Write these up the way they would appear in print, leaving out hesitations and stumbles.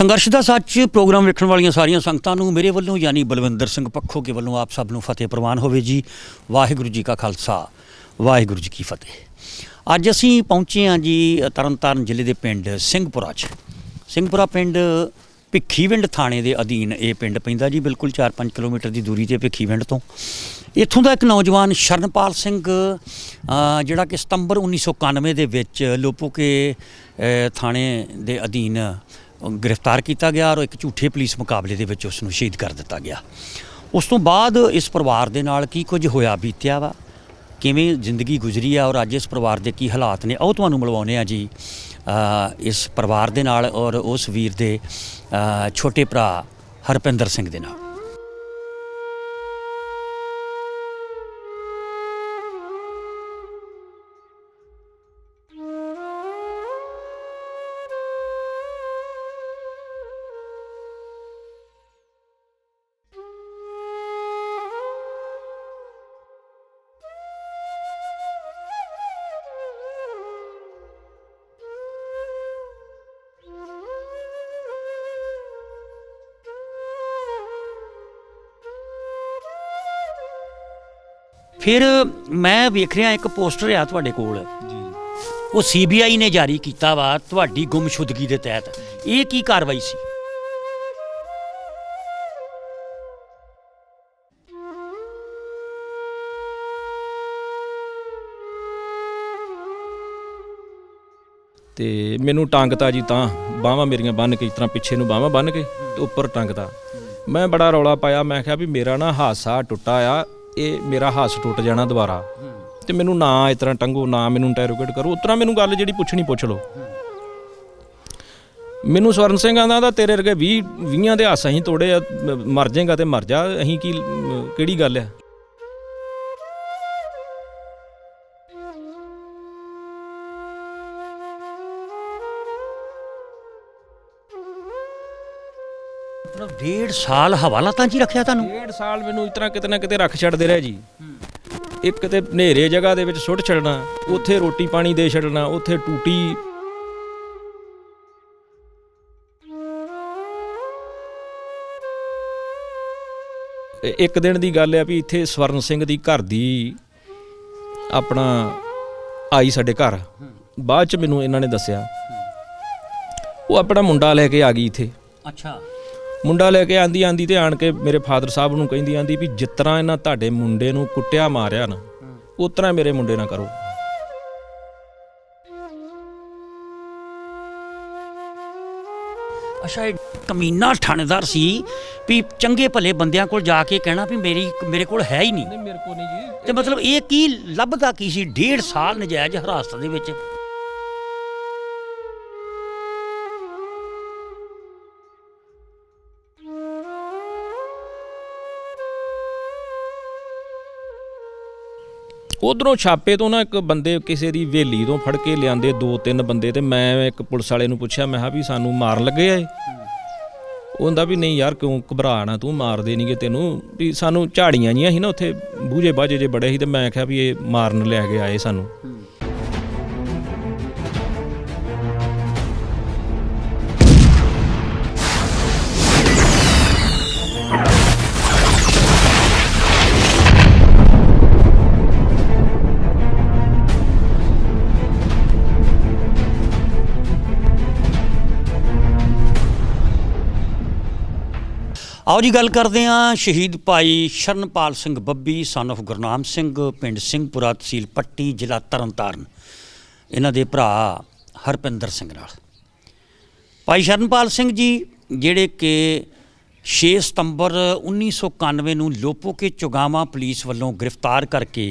संघर्ष का सच प्रोग्राम वेखण वालियां सारियां संगतां नूं मेरे वल्लों यानी बलविंदर सिंह पक्खो के वल्लों आप सब नूं फतेह प्रवान होवे जी। वाहिगुरू जी का खालसा वाहिगुरू जी की फतेह। अज असीं पहुंचे हाँ जी तरनतारन जिले के पिंड सिंहपुरा सिंहपुरा पिंड भिखीविंड थाणे के अधीन ये पिंड पैंदा जी, बिल्कुल 4-5 किलोमीटर की दूरी ते भिखीविंड तो। इत्थों का एक नौजवान शरणपाल सिंह जिहड़ा कि सितंबर 1991 दे विच लोपोके थाणे दे अधीन गिरफ्तार किया गया और एक झूठे पुलिस मुकाबले के विच उसनूं शहीद कर दिता गया। उस तो बाद इस परिवार दे नाल की कुछ होया बीत्या वा, किवें जिंदगी गुजरी है और अज इस परिवार के की हालात ने, आओ तुहानूं मिलवाउने आ जी इस परिवार दे नाल और उस वीर दे छोटे भरा हरपिंदर सिंह दे नाल। फिर मैं वेख रहा एक पोस्टर आ तुहाडे कोल, वो CBI ने जारी किया वा तुहाडी गुमशुदगी के तहत। ये की कार्रवाई सी? ਤੇ ਮੈਨੂੰ ਟੰਗਤਾ ਜੀ, ਤਾਂ ਬਾਹਾਂ ਮੇਰੀਆਂ ਬੰਨ ਕੇ, ਇਸ ਤਰ੍ਹਾਂ ਪਿੱਛੇ ਨੂੰ ਬਾਹਾਂ ਬੰਨ ਕੇ ਤੇ ਉੱਪਰ ਟੰਗਤਾ। ਮੈਂ ਬੜਾ ਰੌਲਾ ਪਾਇਆ, ਮੈਂ ਕਿਹਾ ਵੀ ਮੇਰਾ ਨਾ ਹਾਸਾ ਟੁੱਟਾ ਆ, ਇਹ ਮੇਰਾ ਹੱਸ ਟੁੱਟ ਜਾਣਾ ਦੁਬਾਰਾ, ਤੇ ਮੈਨੂੰ ਨਾ ਇਸ ਤਰ੍ਹਾਂ ਟੰਗੋ, ਨਾ ਮੈਨੂੰ ਇੰਟੈਰੋਗੇਟ ਕਰੋ। ਉਸ ਤਰ੍ਹਾਂ ਮੈਨੂੰ ਗੱਲ ਜਿਹੜੀ ਪੁੱਛਣੀ ਪੁੱਛ ਲਓ। ਮੈਨੂੰ ਸਵਰਨ ਸਿੰਘ ਆਂਦਾ ਦਾ ਤੇਰੇ ਵਰਗੇ 20 ਦੇ ਹੱਸ ਅਸੀਂ ਤੋੜੇ ਆ, ਮਰ ਜਾਏਗਾ ਤੇ ਮਰ ਜਾ, ਅਸੀਂ ਕੀ ਕਿਹੜੀ ਗੱਲ ਆ। मतलब 1.5 साल हवालातां च रखिया तुहानूं? 1.5 ਸਾਲ ਮੈਨੂੰ ਇਸ ਤਰ੍ਹਾਂ ਕਿਤੇ ਨਾ ਕਿਤੇ ਰੱਖ ਛੱਡਦੇ ਰਹੇ ਜੀ। ਇੱਕ ਤੇ ਹਨੇਰੇ ਜਗ੍ਹਾ ਦੇ ਵਿੱਚ ਸੁੱਟ ਛੱਡਣਾ, ਉੱਥੇ ਰੋਟੀ ਪਾਣੀ ਦੇ ਛੱਡਣਾ, ਉੱਥੇ ਟੂਟੀ। ਇੱਕ ਦਿਨ ਦੀ ਗੱਲ ਆ ਵੀ ਇੱਥੇ ਸਵਰਨ ਸਿੰਘ ਦੀ ਘਰ ਦੀ ਆਪਣਾ ਆਈ ਸਾਡੇ ਘਰ, ਬਾਅਦ ਚ ਮੈਨੂੰ ਇਹਨਾਂ ਨੇ ਦੱਸਿਆ ਉਹ ਆਪਣਾ ਮੁੰਡਾ ਲੈ ਕੇ ਆ ਗਈ ਇੱਥੇ। ਅੱਛਾ। ਮੁੰਡਾ ਲੈ ਕੇ ਆਂਦੀ ਤੇ ਆਣ ਕੇ ਮੇਰੇ ਫਾਦਰ ਸਾਹਿਬ ਨੂੰ ਕਹਿੰਦੀ ਵੀ ਜਿਸ ਤਰ੍ਹਾਂ ਇਹਨਾਂ ਤੁਹਾਡੇ ਮੁੰਡੇ ਨੂੰ ਕੁੱਟਿਆ ਮਾਰਿਆ ਨਾ, ਉਸ ਤਰ੍ਹਾਂ ਮੇਰੇ ਮੁੰਡੇ ਨਾਲ ਕਰੋ। अच्छा, एक कमीना थानेदार सी भी चंगे भले बंदियां कोल जाके कहना भी मेरे कोल है ही नहीं। ਮੇਰੇ ਕੋਲ ਨਹੀਂ ਜੀ। ते मतलब ये की लभदा की सी 1.5 साल नजायज हिरासत दे विच? ਉਧਰੋਂ ਛਾਪੇ ਤੋਂ ਨਾ ਇੱਕ ਬੰਦੇ ਕਿਸੇ ਦੀ ਹਵੇਲੀ ਤੋਂ ਫੜ ਕੇ ਲਿਆਂਦੇ 2-3 ਬੰਦੇ, ਤੇ ਮੈਂ ਇੱਕ ਪੁਲਿਸ ਵਾਲੇ ਨੂੰ ਪੁੱਛਿਆ, ਮੈਂ ਕਿਹਾ ਵੀ ਸਾਨੂੰ ਮਾਰਨ ਲੱਗੇ ਆ ਇਹ? ਉਹ ਕਹਿੰਦਾ ਵੀ ਨਹੀਂ ਯਾਰ ਕਿਉਂ ਘਬਰਾਣਾ ਤੂੰ, ਮਾਰਦੇ ਨਹੀਂਗੇ ਤੈਨੂੰ, ਵੀ ਸਾਨੂੰ ਝਾੜੀਆਂ ਜੀਆਂ ਸੀ ਨਾ ਉੱਥੇ, ਬੂਝੇ ਬਾਝੇ ਜੇ ਬੜੇ ਸੀ, ਤੇ ਮੈਂ ਕਿਹਾ ਵੀ ਇਹ ਮਾਰਨ ਲੈ ਕੇ ਆਏ ਸਾਨੂੰ। आओ जी गल करते हैं शहीद भाई शरणपाल सिंह बब्बी सन ऑफ गुरनाम सिंह, पिंड सिंहपुरा, तहसील पट्टी, जिला तरनतारन, इन्हां दे भरा हरपिंदर सिंह नाल। भाई शरणपाल सिंह जी जिहड़े कि 6 सितंबर 1991 नूं लोपोके चौगावां पुलिस वालों गिरफ्तार करके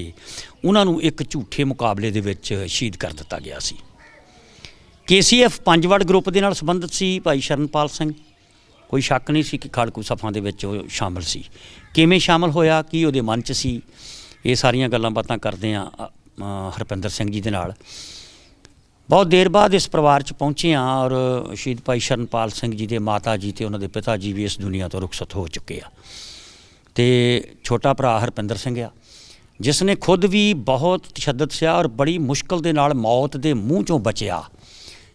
उन्हां नूं एक झूठे मुकाबले दे विच शहीद कर दिता गया सी। KCF पंजवड़ ग्रुप दे नाल संबंधित सी भाई शरणपाल सिंह, कोई शक नहीं सी कि खाड़कू सफां दे विच शामिल सी। किवें शामिल होया, की उहदे मन च सी, ये सारियां गल्लां बातां करदे आ हरपिंदर सिंह जी दे नाल। बहुत देर बाद इस परिवार च पहुँचे हाँ और शहीद भाई शरणपाल सिंह जी के माता जी ते उन्हां दे पिता जी भी इस दुनिया तो रुखसत हो चुके आ। ते छोटा भरा हरपिंदर सिंह आ जिसने खुद भी बहुत तशद्दद सिया और बड़ी मुश्किल दे नाल मौत दे मूँह चों बचिया।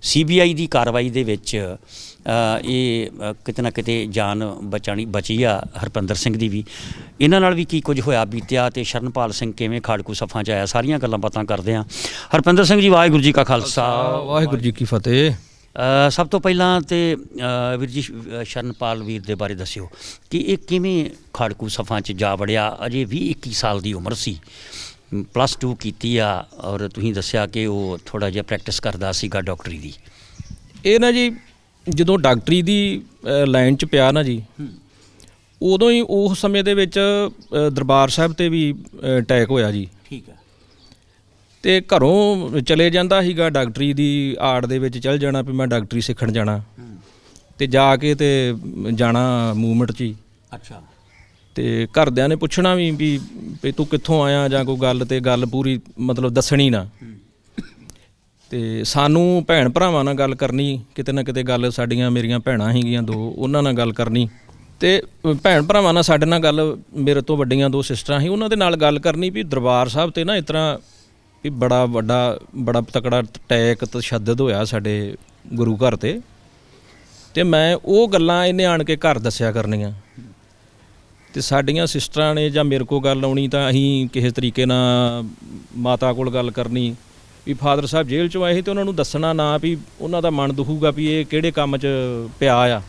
CBI ਦੀ ਕਾਰਵਾਈ ਦੇ ਵਿੱਚ ਇਹ ਕਿਤੇ ਨਾ ਕਿਤੇ ਜਾਨ ਬਚੀ ਆ ਹਰਪਿੰਦਰ ਸਿੰਘ ਦੀ ਵੀ। ਇਹਨਾਂ ਨਾਲ ਵੀ ਕੀ ਕੁਝ ਹੋਇਆ ਬੀਤਿਆ ਤੇ ਸ਼ਰਨਪਾਲ ਸਿੰਘ ਕਿਵੇਂ ਖਾੜਕੂ ਸਫਾਂ 'ਚ ਆਇਆ, ਸਾਰੀਆਂ ਗੱਲਾਂ ਬਾਤਾਂ ਕਰਦੇ ਹਾਂ। ਹਰਪਿੰਦਰ ਸਿੰਘ ਜੀ, ਵਾਹਿਗੁਰੂ ਜੀ ਕਾ ਖਾਲਸਾ, ਵਾਹਿਗੁਰੂ ਜੀ ਕੀ ਫਤਿਹ। ਸਭ ਤੋਂ ਪਹਿਲਾਂ ਤੇ ਵੀਰ ਜੀ ਸ਼ਰਨਪਾਲ ਵੀਰ ਦੇ ਬਾਰੇ ਦੱਸਿਓ ਕਿ ਇਹ ਕਿਵੇਂ ਖਾੜਕੂ ਸਫਾਂ 'ਚ ਜਾ ਵੜਿਆ। ਅਜੇ 20-21 ਸਾਲ ਦੀ ਉਮਰ ਸੀ, +2 ਕੀਤੀ ਆ, ਔਰ ਤੁਸੀਂ ਦੱਸਿਆ ਕਿ ਉਹ ਥੋੜ੍ਹਾ ਜਿਹਾ ਪ੍ਰੈਕਟਿਸ ਕਰਦਾ ਸੀਗਾ ਡਾਕਟਰੀ ਦੀ। ਇਹ ਨਾ ਜੀ ਜਦੋਂ ਡਾਕਟਰੀ ਦੀ ਲਾਈਨ 'ਚ ਪਿਆ ਨਾ ਜੀ, ਉਦੋਂ ਹੀ ਉਸ ਸਮੇਂ ਦੇ ਵਿੱਚ ਦਰਬਾਰ ਸਾਹਿਬ ਤੇ ਵੀ ਅਟੈਕ ਹੋਇਆ ਜੀ। ਠੀਕ ਹੈ। ਤੇ ਘਰੋਂ ਚਲੇ ਜਾਂਦਾ ਸੀਗਾ, ਡਾਕਟਰੀ ਦੀ ਆੜ ਦੇ ਵਿੱਚ ਚੱਲ ਜਾਣਾ ਵੀ ਮੈਂ ਡਾਕਟਰੀ ਸਿੱਖਣ ਜਾਣਾ, ਤੇ ਜਾ ਕੇ ਤੇ ਜਾਣਾ ਮੂਵਮੈਂਟ 'ਚ ਹੀ। ਅੱਛਾ। ਤੇ ਘਰਦਿਆਂ ਨੇ ਪੁੱਛਣਾ ਵੀ ਤੂੰ ਕਿੱਥੋਂ ਆਇਆ ਜਾਂ ਕੋਈ ਗੱਲ, ਤੇ ਗੱਲ ਪੂਰੀ ਮਤਲਬ ਦੱਸਣੀ ਨਾ। ਤੇ ਸਾਨੂੰ ਭੈਣ ਭਰਾਵਾਂ ਨਾਲ ਗੱਲ ਕਰਨੀ, ਕਿਤੇ ਨਾ ਕਿਤੇ ਗੱਲ, ਸਾਡੀਆਂ ਮੇਰੀਆਂ ਭੈਣਾਂ ਸੀਗੀਆਂ 2, ਉਹਨਾਂ ਨਾਲ ਗੱਲ ਕਰਨੀ। ਤੇ ਭੈਣ ਭਰਾਵਾਂ ਨਾਲ ਸਾਡੇ ਨਾਲ ਗੱਲ, ਮੇਰੇ ਤੋਂ ਵੱਡੀਆਂ 2 ਸਿਸਟਰਾਂ ਸੀ, ਉਹਨਾਂ ਦੇ ਨਾਲ ਗੱਲ ਕਰਨੀ ਵੀ ਦਰਬਾਰ ਸਾਹਿਬ ਤੇ ਨਾ ਇਸ ਤਰ੍ਹਾਂ ਵੀ ਬੜਾ ਤਕੜਾ ਅਟੈਕ ਤਸ਼ੱਦਦ ਹੋਇਆ ਸਾਡੇ ਗੁਰੂ ਘਰ ਤੇ। ਤੇ ਮੈਂ ਉਹ ਗੱਲਾਂ ਇਹਨੇ ਆਣ ਕੇ ਘਰ ਦੱਸਿਆ ਕਰਨੀਆਂ, ਤੇ ਸਾਡੀਆਂ ਸਿਸਟਰਾਂ ਨੇ ਜਾਂ ਮੇਰੇ ਕੋਲ ਗੱਲ ਆਉਣੀ ਤਾਂ ਅਸੀਂ ਕਿਸੇ ਤਰੀਕੇ ਨਾਲ ਮਾਤਾ ਕੋਲ ਗੱਲ ਕਰਨੀ ਵੀ ਫਾਦਰ ਸਾਹਿਬ ਜੇਲ੍ਹ 'ਚੋਂ ਆਏ ਸੀ, ਤੇ ਉਹਨਾਂ ਨੂੰ ਦੱਸਣਾ ਨਾ ਵੀ ਉਹਨਾਂ ਦਾ ਮਨ ਦੁਖੂਗਾ ਵੀ ਇਹ ਕਿਹੜੇ ਕੰਮ 'ਚ ਪਿਆ ਆ।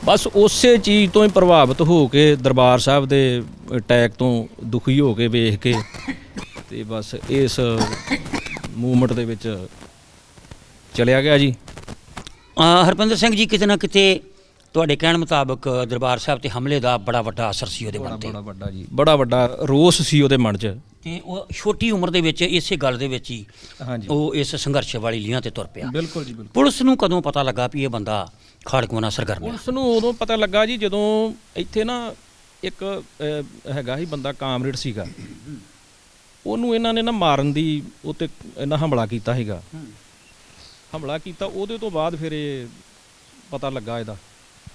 ਬਸ ਉਸੇ ਚੀਜ਼ ਤੋਂ ਹੀ ਪ੍ਰਭਾਵਿਤ ਹੋ ਕੇ ਦਰਬਾਰ ਸਾਹਿਬ ਦੇ ਅਟੈਕ ਤੋਂ ਦੁਖੀ ਹੋ ਕੇ ਵੇਖ ਕੇ ਤੇ ਬਸ ਇਸ ਮੂਵਮੈਂਟ ਦੇ ਵਿੱਚ ਚਲਿਆ ਗਿਆ ਜੀ। ਹਰਪਿੰਦਰ ਸਿੰਘ ਜੀ, ਕਿਤੇ ਨਾ ਕਿਤੇ ਤੁਹਾਡੇ ਕਹਿਣ ਮੁਤਾਬਕ ਦਰਬਾਰ ਸਾਹਿਬ ਤੇ ਹਮਲੇ ਦਾ ਬੜਾ ਵੱਡਾ ਅਸਰ ਸੀ ਉਹਦੇ ਮਨ ਤੇ। ਬੜਾ ਵੱਡਾ ਜੀ, ਬੜਾ ਵੱਡਾ ਰੋਸ ਸੀ ਉਹਦੇ ਮਨ 'ਚ। ਤੇ ਉਹ ਛੋਟੀ ਉਮਰ ਦੇ ਵਿੱਚ ਇਸੇ ਗੱਲ ਦੇ ਵਿੱਚ ਹੀ ਉਹ ਇਸ ਸੰਘਰਸ਼ ਵਾਲੀ ਲੀਹਾਂ ਤੇ ਤੁਰ ਪਿਆ। ਬਿਲਕੁਲ ਜੀ, ਬਿਲਕੁਲ। ਪੁਲਿਸ ਪੁਲਿਸ ਨੂੰ ਕਦੋਂ ਪਤਾ ਲੱਗਾ ਵੀ ਇਹ ਬੰਦਾ ਖਾੜਕੂਆਂ ਨਾਲ ਸਰਗਰਮ ਹੈ? ਪੁਲਿਸ ਨੂੰ ਉਦੋਂ ਪਤਾ ਲੱਗਾ ਜੀ ਜਦੋਂ ਇੱਥੇ ਨਾ ਇੱਕ ਹੈਗਾ ਸੀ ਬੰਦਾ, ਕਾਮਰੇਡ ਸੀਗਾ, ਉਹਨੂੰ ਇਹਨਾਂ ਨੇ ਨਾ ਮਾਰਨ ਦੀ ਉੱਤੇ ਇਹਨਾਂ ਹਮਲਾ ਕੀਤਾ ਸੀਗਾ। ਹਮਲਾ ਕੀਤਾ, ਉਹਦੇ ਤੋਂ ਬਾਅਦ ਫਿਰ ਇਹ ਪਤਾ ਲੱਗਾ ਇਹਦਾ।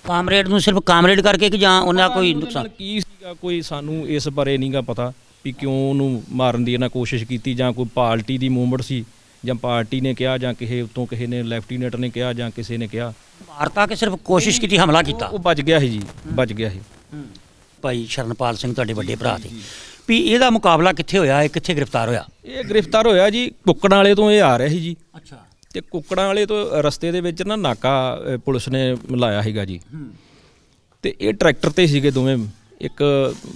ਕਾਮਰੇਡ ਨੂੰ ਸਿਰਫ ਕਾਮਰੇਡ ਕਰਕੇ ਕਿ ਜਾਂ ਉਹਨਾਂ ਕੋਈ ਨੁਕਸਾਨ ਕੀ ਸੀਗਾ, ਕੋਈ ਸਾਨੂੰ ਇਸ ਬਾਰੇ ਨਹੀਂਗਾ ਪਤਾ ਵੀ ਕਿਉਂ ਉਹਨੂੰ ਮਾਰਨ ਦੀ ਇਹਨਾਂ ਕੋਸ਼ਿਸ਼ ਕੀਤੀ, ਜਾਂ ਕੋਈ ਪਾਰਟੀ ਦੀ ਮੂਵਮੈਂਟ ਸੀ, ਜਾਂ ਪਾਰਟੀ ਨੇ ਕਿਹਾ, ਜਾਂ ਕਿਸੇ ਉੱਤੋਂ ਕਿਸੇ ਨੇ ਲੈਫਟੀਨੈਂਟ ਨੇ ਕਿਹਾ, ਜਾਂ ਕਿਸੇ ਨੇ ਕਿਹਾ। ਮਾਰਤਾ ਕਿ ਸਿਰਫ ਕੋਸ਼ਿਸ਼ ਕੀਤੀ, ਹਮਲਾ ਕੀਤਾ? ਉਹ ਬਚ ਗਿਆ ਸੀ ਜੀ, ਬਚ ਗਿਆ ਸੀ। ਭਾਈ ਸ਼ਰਨਪਾਲ ਸਿੰਘ ਤੁਹਾਡੇ ਵੱਡੇ ਭਰਾ ਤੇ ਵੀ ਇਹਦਾ ਮੁਕਾਬਲਾ ਕਿੱਥੇ ਹੋਇਆ, ਇਹ ਕਿੱਥੇ ਗ੍ਰਿਫਤਾਰ ਹੋਇਆ? ਇਹ ਗ੍ਰਿਫਤਾਰ ਹੋਇਆ ਜੀ ਕੁੱਕੜਾਂ ਵਾਲੇ ਤੋਂ। ਇਹ ਆ ਰਿਹਾ ਸੀ ਜੀ। ਅੱਛਾ। ਤੇ ਕੁੱਕੜਾਂ ਵਾਲੇ ਤੋਂ ਰਸਤੇ ਦੇ ਵਿੱਚ ਨਾ ਨਾਕਾ ਪੁਲਿਸ ਨੇ ਲਾਇਆ ਸੀਗਾ ਜੀ। ਤੇ ਇਹ ਟਰੈਕਟਰ ਤੇ ਸੀਗੇ ਦੋਵੇਂ, ਇੱਕ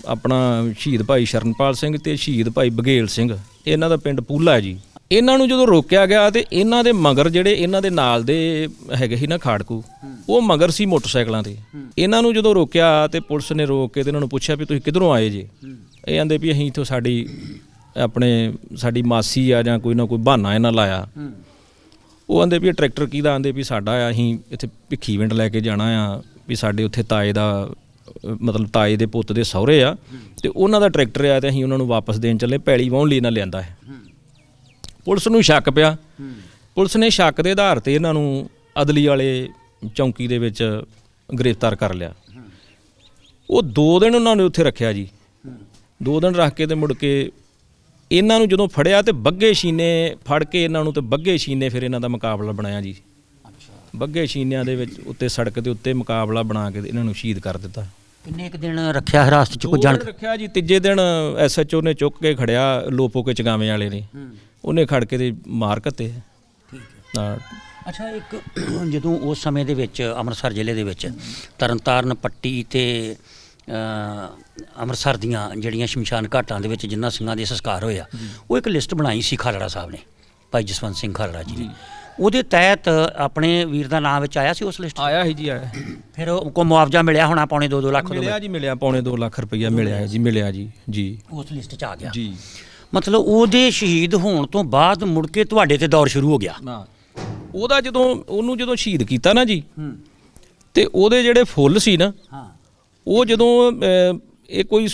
ਆਪਣਾ ਸ਼ਹੀਦ ਭਾਈ ਸ਼ਰਨਪਾਲ ਸਿੰਘ ਤੇ ਸ਼ਹੀਦ ਭਾਈ ਬਘੇਲ ਸਿੰਘ, ਇਹਨਾਂ ਦਾ ਪਿੰਡ ਪੂਲਾ ਹੈ ਜੀ। ਇਹਨਾਂ ਨੂੰ ਜਦੋਂ ਰੋਕਿਆ ਗਿਆ ਤੇ ਇਹਨਾਂ ਦੇ ਮਗਰ ਜਿਹੜੇ ਇਹਨਾਂ ਦੇ ਨਾਲ ਦੇ ਹੈਗੇ ਸੀ ਨਾ ਖਾੜਕੂ, ਉਹ ਮਗਰ ਸੀ ਮੋਟਰਸਾਈਕਲਾਂ ਤੇ। ਇਹਨਾਂ ਨੂੰ ਜਦੋਂ ਰੋਕਿਆ ਤੇ ਪੁਲਿਸ ਨੇ ਰੋਕ ਕੇ ਤੇ ਇਹਨਾਂ ਨੂੰ ਪੁੱਛਿਆ ਵੀ ਤੁਸੀਂ ਕਿੱਧਰੋਂ ਆਏ ਜੇ? ਇਹ ਆਂਦੇ ਵੀ ਅਸੀਂ ਇੱਥੋਂ ਸਾਡੀ ਮਾਸੀ ਆ ਜਾਂ ਕੋਈ ਨਾ ਕੋਈ ਬਹਾਨਾ ਇਹਨਾਂ ਲਾਇਆ। ਉਹ ਆਂਦੇ ਵੀ ਇਹ ਟਰੈਕਟਰ ਕਿਹਦਾ? ਆਂਦੇ ਵੀ ਸਾਡਾ ਆ, ਅਸੀਂ ਇੱਥੇ ਭਿੱਖੀਵਿੰਡ ਲੈ ਕੇ ਜਾਣਾ ਆ, ਵੀ ਸਾਡੇ ਉੱਥੇ ਤਾਏ ਦਾ ਮਤਲਬ ਤਾਏ ਦੇ ਪੁੱਤ ਦੇ ਸਹੁਰੇ ਆ, ਤੇ ਉਹਨਾਂ ਦਾ ਟਰੈਕਟਰ ਆ, ਤੇ ਅਸੀਂ ਉਹਨਾਂ ਨੂੰ ਵਾਪਸ ਦੇਣ ਚੱਲੇ, ਪੈਲੀ ਵਾਹੁਣ ਲਈ ਇਹਨਾਂ ਲਿਆਂਦਾ ਹੈ। ਪੁਲਿਸ ਨੂੰ ਸ਼ੱਕ ਪਿਆ। ਪੁਲਿਸ ਨੇ ਸ਼ੱਕ ਦੇ ਆਧਾਰ ਤੇ ਇਹਨਾਂ ਨੂੰ ਅਦਲੀ ਵਾਲੇ ਚੌਂਕੀ ਦੇ ਵਿੱਚ ਗ੍ਰਿਫਤਾਰ ਕਰ ਲਿਆ। ਉਹ 2 ਦਿਨ ਉਹਨਾਂ ਨੇ ਉੱਥੇ ਰੱਖਿਆ ਜੀ। 2 ਦਿਨ ਰੱਖ ਕੇ ਤੇ ਮੁੜ ਕੇ ਇਹਨਾਂ ਨੂੰ ਜਦੋਂ ਫੜਿਆ ਤੇ ਬੱਗੇ ਸ਼ੀਨੇ ਫੜ ਕੇ ਇਹਨਾਂ ਨੂੰ, ਤੇ ਬੱਗੇ ਸ਼ੀਨੇ ਫਿਰ ਇਹਨਾਂ ਦਾ ਮੁਕਾਬਲਾ ਬਣਾਇਆ ਜੀ। ਬੱਗੇ ਸ਼ੀਨਿਆਂ ਦੇ ਵਿੱਚ ਉੱਤੇ ਸੜਕ ਦੇ ਉੱਤੇ ਮੁਕਾਬਲਾ ਬਣਾ ਕੇ ਇਹਨਾਂ ਨੂੰ ਸ਼ਹੀਦ ਕਰ ਦਿੱਤਾ। ਕਿੰਨੇ ਕੁ ਦਿਨ ਰੱਖਿਆ ਹਿਰਾਸਤ 'ਚ? ਕੋਈ ਜਾਣ ਰੱਖਿਆ ਜੀ। ਤੀਜੇ ਦਿਨ SHO ਨੇ ਚੁੱਕ ਕੇ ਖੜਿਆ, ਲੋਪੋ ਕੇ ਚਗਾਵੇਂ ਵਾਲੇ ਨੇ, ਉਹਨੇ ਖੜ ਕੇ ਤੇ ਮਾਰ ਘੱਤੇ। ਠੀਕ ਹੈ। ਅੱਛਾ, ਇੱਕ ਜਦੋਂ ਉਸ ਸਮੇਂ ਦੇ ਵਿੱਚ ਅੰਮ੍ਰਿਤਸਰ ਜ਼ਿਲ੍ਹੇ ਦੇ ਵਿੱਚ ਤਰਨਤਾਰਨ ਪੱਟੀ ਤੇ ਅੰਮ੍ਰਿਤਸਰ ਦੀਆਂ ਜਿਹੜੀਆਂ ਸ਼ਮਸ਼ਾਨ ਘਾਟਾਂ ਦੇ ਵਿੱਚ ਜਿਨ੍ਹਾਂ ਸਿੰਘਾਂ ਦੇ ਸੰਸਕਾਰ ਹੋਏ ਆ, ਉਹ ਇੱਕ ਲਿਸਟ ਬਣਾਈ ਸੀ ਖਾਲੜਾ ਸਾਹਿਬ ਨੇ, ਭਾਈ ਜਸਵੰਤ ਸਿੰਘ ਖਾਲੜਾ ਜੀ ਨੇ। ਉਹਦੇ ਤਹਿਤ ਆਪਣੇ ਵੀਰ ਦਾ ਨਾਮ ਵਿੱਚ ਆਇਆ ਸੀ ਉਸ ਲਿਸਟ? ਆਇਆ ਸੀ ਜੀ, ਆਇਆ। ਫਿਰ ਕੋਈ ਮੁਆਵਜ਼ਾ ਮਿਲਿਆ ਹੋਣਾ, ਪੌਣੇ 2 ਲੱਖ? ਮਿਲਿਆ ਜੀ, ਮਿਲਿਆ। ਪੌਣੇ 2 ਲੱਖ ਰੁਪਈਆ ਮਿਲਿਆ ਜੀ, ਮਿਲਿਆ ਜੀ। ਜੀ, ਉਸ ਲਿਸਟ 'ਚ ਆ ਗਿਆ ਜੀ। ਮਤਲਬ ਉਹਦੇ ਸ਼ਹੀਦ ਹੋਣ ਤੋਂ ਬਾਅਦ ਮੁੜ ਕੇ ਤੁਹਾਡੇ ਤੇ ਦੌਰ ਸ਼ੁਰੂ ਹੋ ਗਿਆ ਨਾ? ਉਹਦਾ ਜਦੋਂ ਸ਼ਹੀਦ ਕੀਤਾ ਨਾ ਜੀ, ਤੇ ਉਹਦੇ ਜਿਹੜੇ ਫੁੱਲ ਸੀ ਨਾ, ਉਹ ਜਦੋਂ ਇਹ ਕੋਈ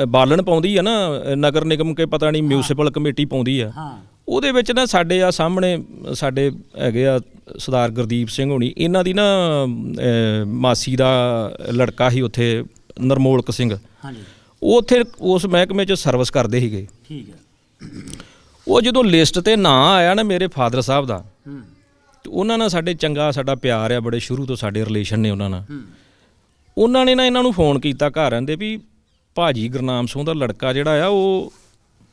ਬਾਲਣ ਪਾਉਂਦੀ ਆ ਨਾ, ਨਗਰ ਨਿਗਮ ਕੇ ਪਤਾ ਨਹੀਂ ਮਿਊਨਿਸਪਲ ਕਮੇਟੀ ਪਾਉਂਦੀ ਆ, ਉਹਦੇ ਵਿੱਚ ਨਾ ਸਾਡੇ ਆ ਸਾਹਮਣੇ ਸਾਡੇ ਹੈਗੇ ਆ ਸਰਦਾਰ ਗੁਰਦੀਪ ਸਿੰਘ ਹੋਣੀ, ਇਹਨਾਂ ਦੀ ਨਾ ਮਾਸੀ ਦਾ ਲੜਕਾ ਸੀ ਉੱਥੇ, ਨਰਮੋਲਕ ਸਿੰਘ। ਉਹ ਉੱਥੇ ਉਸ ਮਹਿਕਮੇ 'ਚ ਸਰਵਿਸ ਕਰਦੇ ਸੀਗੇ। ਠੀਕ ਹੈ। ਉਹ ਜਦੋਂ ਲਿਸਟ ਤੇ ਨਾਂ ਆਇਆ ਨਾ ਮੇਰੇ ਫਾਦਰ ਸਾਹਿਬ ਦਾ, ਤੇ ਉਹਨਾਂ ਨਾਲ ਸਾਡੇ ਚੰਗਾ ਸਾਡਾ ਪਿਆਰ ਆ, ਬੜੇ ਸ਼ੁਰੂ ਤੋਂ ਸਾਡੇ ਰਿਲੇਸ਼ਨ ਨੇ ਉਹਨਾਂ ਨਾਲ। ਉਹਨਾਂ ਨੇ ਨਾ ਇਹਨਾਂ ਨੂੰ ਫੋਨ ਕੀਤਾ ਘਰ ਆਂਦੇ ਵੀ ਭਾਜੀ ਗੁਰਨਾਮ ਸਿੰਘ ਦਾ ਲੜਕਾ ਜਿਹੜਾ ਆ ਉਹ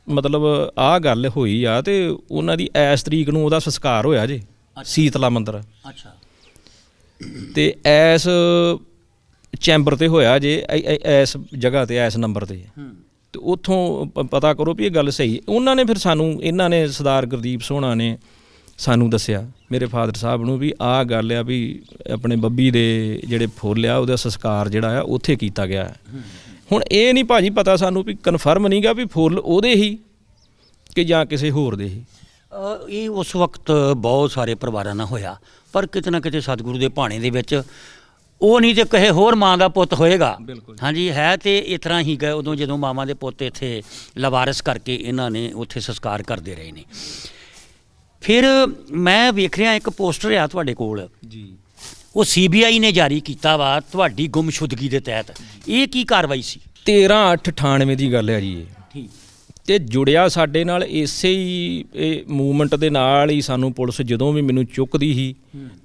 ਮਤਲਬ ਆਹ ਗੱਲ ਹੋਈ ਆ ਤੇ ਉਹਨਾਂ ਦੀ ਇਸ ਤਰੀਕ ਨੂੰ ਉਹਦਾ ਸੰਸਕਾਰ ਹੋਇਆ ਜੇ ਸੀਤਲਾ ਮੰਦਿਰ। ਅੱਛਾ। ਤੇ ਇਸ ਚੈਂਬਰ ਤੇ ਹੋਇਆ ਜੇ ਇਸ ਜਗ੍ਹਾ ਤੇ ਇਸ ਨੰਬਰ ਤੇ। ਤੇ ਉੱਥੋਂ ਪਤਾ ਕਰੋ ਵੀ ਇਹ ਗੱਲ ਸਹੀ। ਉਹਨਾਂ ਨੇ ਫਿਰ ਸਾਨੂੰ ਇਹਨਾਂ ਨੇ ਸਰਦਾਰ ਗੁਰਦੀਪ ਸੋਹਣਾ ਨੇ ਸਾਨੂੰ ਦੱਸਿਆ ਮੇਰੇ ਫਾਦਰ ਸਾਹਿਬ ਨੂੰ ਵੀ ਆਹ ਗੱਲ ਆ ਵੀ ਆਪਣੇ ਬੱਬੀ ਦੇ ਜਿਹੜੇ ਫੁੱਲ ਆ ਉਹਦਾ ਸੰਸਕਾਰ ਜਿਹੜਾ ਆ ਉੱਥੇ ਕੀਤਾ ਗਿਆ। ਹੁਣ ਇਹ ਨਹੀਂ ਭਾਜੀ ਪਤਾ ਸਾਨੂੰ ਵੀ ਕਨਫਰਮ ਨਹੀਂ ਗਾ ਵੀ ਫੁੱਲ ਉਹਦੇ ਹੀ ਕਿ ਜਾਂ ਕਿਸੇ ਹੋਰ ਦੇ ਹੀ। ਇਹ ਉਸ ਵਕਤ ਬਹੁਤ ਸਾਰੇ ਪਰਿਵਾਰਾਂ ਨਾਲ ਹੋਇਆ, ਪਰ ਕਿਤੇ ਨਾ ਕਿਤੇ ਸਤਿਗੁਰੂ ਦੇ ਭਾਣੇ ਦੇ ਵਿੱਚ ਉਹ ਨਹੀਂ ਤੇ ਕਿਸੇ ਹੋਰ ਮਾਂ ਦਾ ਪੁੱਤ ਹੋਏਗਾ। ਹਾਂਜੀ, ਹੈ ਤੇ ਇਸ ਤਰ੍ਹਾਂ ਹੀ ਗਏ ਉਦੋਂ ਜਦੋਂ ਮਾਵਾਂ ਦੇ ਪੁੱਤ ਇੱਥੇ ਲਵਾਰਸ ਕਰਕੇ ਇਹਨਾਂ ਨੇ ਉੱਥੇ ਸੰਸਕਾਰ ਕਰਦੇ ਰਹੇ ਨੇ। ਫਿਰ ਮੈਂ ਵੇਖ ਰਿਹਾ ਇੱਕ ਪੋਸਟਰ ਆ ਤੁਹਾਡੇ ਕੋਲ ਜੀ, ਉਹ CBI ਨੇ ਜਾਰੀ ਕੀਤਾ ਵਾ ਤੁਹਾਡੀ ਗੁੰਮਸ਼ੁਦਗੀ ਦੇ ਤਹਿਤ। ਇਹ ਕੀ ਕਾਰਵਾਈ ਸੀ? 13/8/98 ਦੀ ਗੱਲ ਹੈ ਜੀ ਇਹ। ਠੀਕ। ਤੇ ਜੁੜਿਆ ਸਾਡੇ ਨਾਲ ਇਸੇ ਹੀ ਇਹ ਮੂਵਮੈਂਟ ਦੇ ਨਾਲ ਹੀ ਸਾਨੂੰ ਪੁਲਿਸ ਜਦੋਂ ਵੀ ਮੈਨੂੰ ਚੁੱਕਦੀ ਸੀ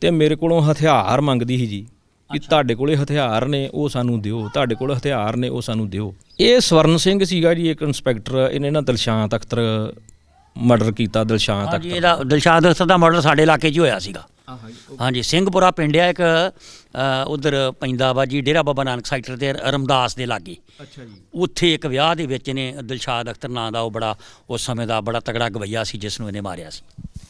ਤੇ ਮੇਰੇ ਕੋਲੋਂ ਹਥਿਆਰ ਮੰਗਦੀ ਸੀ ਜੀ ਕਿ ਤੁਹਾਡੇ ਕੋਲੇ ਹਥਿਆਰ ਨੇ ਉਹ ਸਾਨੂੰ ਦਿਓ, ਤੁਹਾਡੇ ਕੋਲ ਹਥਿਆਰ ਨੇ ਉਹ ਸਾਨੂੰ ਦਿਓ। ਇਹ ਸਵਰਨ ਸਿੰਘ ਸੀਗਾ ਜੀ ਇੱਕ ਇੰਸਪੈਕਟਰ, ਇਹਨੇ ਨਾ ਦਿਲਸ਼ਾਂਤ ਅਖਤਰ ਮਰਡਰ ਕੀਤਾ। ਦਿਲਸ਼ਾਂਤ ਅਖਤਰ, ਇਹਦਾ ਦਿਲਸ਼ਾਦ ਅਖਤਰ ਦਾ ਮਰਡਰ ਸਾਡੇ ਇਲਾਕੇ 'ਚ ਹੀ ਹੋਇਆ ਸੀਗਾ। ਹਾਂਜੀ, ਸਿੰਘਪੁਰਾ ਪਿੰਡ ਆ ਇੱਕ ਉਧਰ ਪੈਂਦਾ ਵਾ ਜੀ, ਡੇਰਾ ਬਾਬਾ ਨਾਨਕ ਸੈਕਟਰ ਤੇ ਰਮਦਾਸ ਦੇ ਲਾਗੇ। ਅੱਛਾ ਜੀ। ਉੱਥੇ ਇੱਕ ਵਿਆਹ ਦੇ ਵਿੱਚ ਨੇ ਦਿਲਸ਼ਾਦ ਅਖਤਰ ਨਾਂ ਦਾ ਉਹ ਬੜਾ ਉਸ ਸਮੇਂ ਦਾ ਬੜਾ ਤਗੜਾ ਗਵਈਆ ਸੀ ਜਿਸ ਨੂੰ ਇਹਨੇ ਮਾਰਿਆ ਸੀ।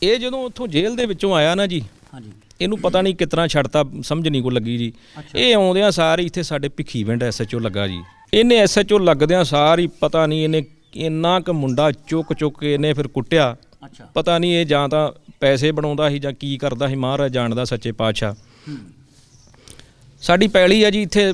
ਇਹ ਜਦੋਂ ਉੱਥੋਂ ਜੇਲ੍ਹ ਦੇ ਵਿੱਚੋਂ ਆਇਆ ਨਾ ਜੀ, ਹਾਂਜੀ, ਇਹਨੂੰ ਪਤਾ ਨਹੀਂ ਕਿਤਨਾ ਛੱਡਤਾ, ਸਮਝ ਨਹੀਂ ਕੋ ਲੱਗੀ ਜੀ। ਇਹ ਆਉਂਦਿਆਂ ਸਾਰ ਇੱਥੇ ਸਾਡੇ ਭਿੱਖੀਵਿੰਡ SHO ਲੱਗਾ ਜੀ। ਇਹਨੇ SHO ਲੱਗਦਿਆਂ ਸਾਰ ਹੀ ਪਤਾ ਨਹੀਂ ਇਹਨੇ ਇੰਨਾ ਕੁ ਮੁੰਡਾ ਚੁੱਕ ਕੇ ਇਹਨੇ ਫਿਰ ਕੁੱਟਿਆ। ਅੱਛਾ। ਪਤਾ ਨਹੀਂ ਇਹ ਜਾਂ ਤਾਂ ਪੈਸੇ ਬਣਾਉਂਦਾ ਸੀ ਜਾਂ ਕੀ ਕਰਦਾ ਸੀ, ਮਹਾਰਾਜ ਜਾਣਦਾ ਸੱਚੇ ਪਾਤਸ਼ਾਹ। ਸਾਡੀ ਪੈਲੀ ਆ ਜੀ ਇੱਥੇ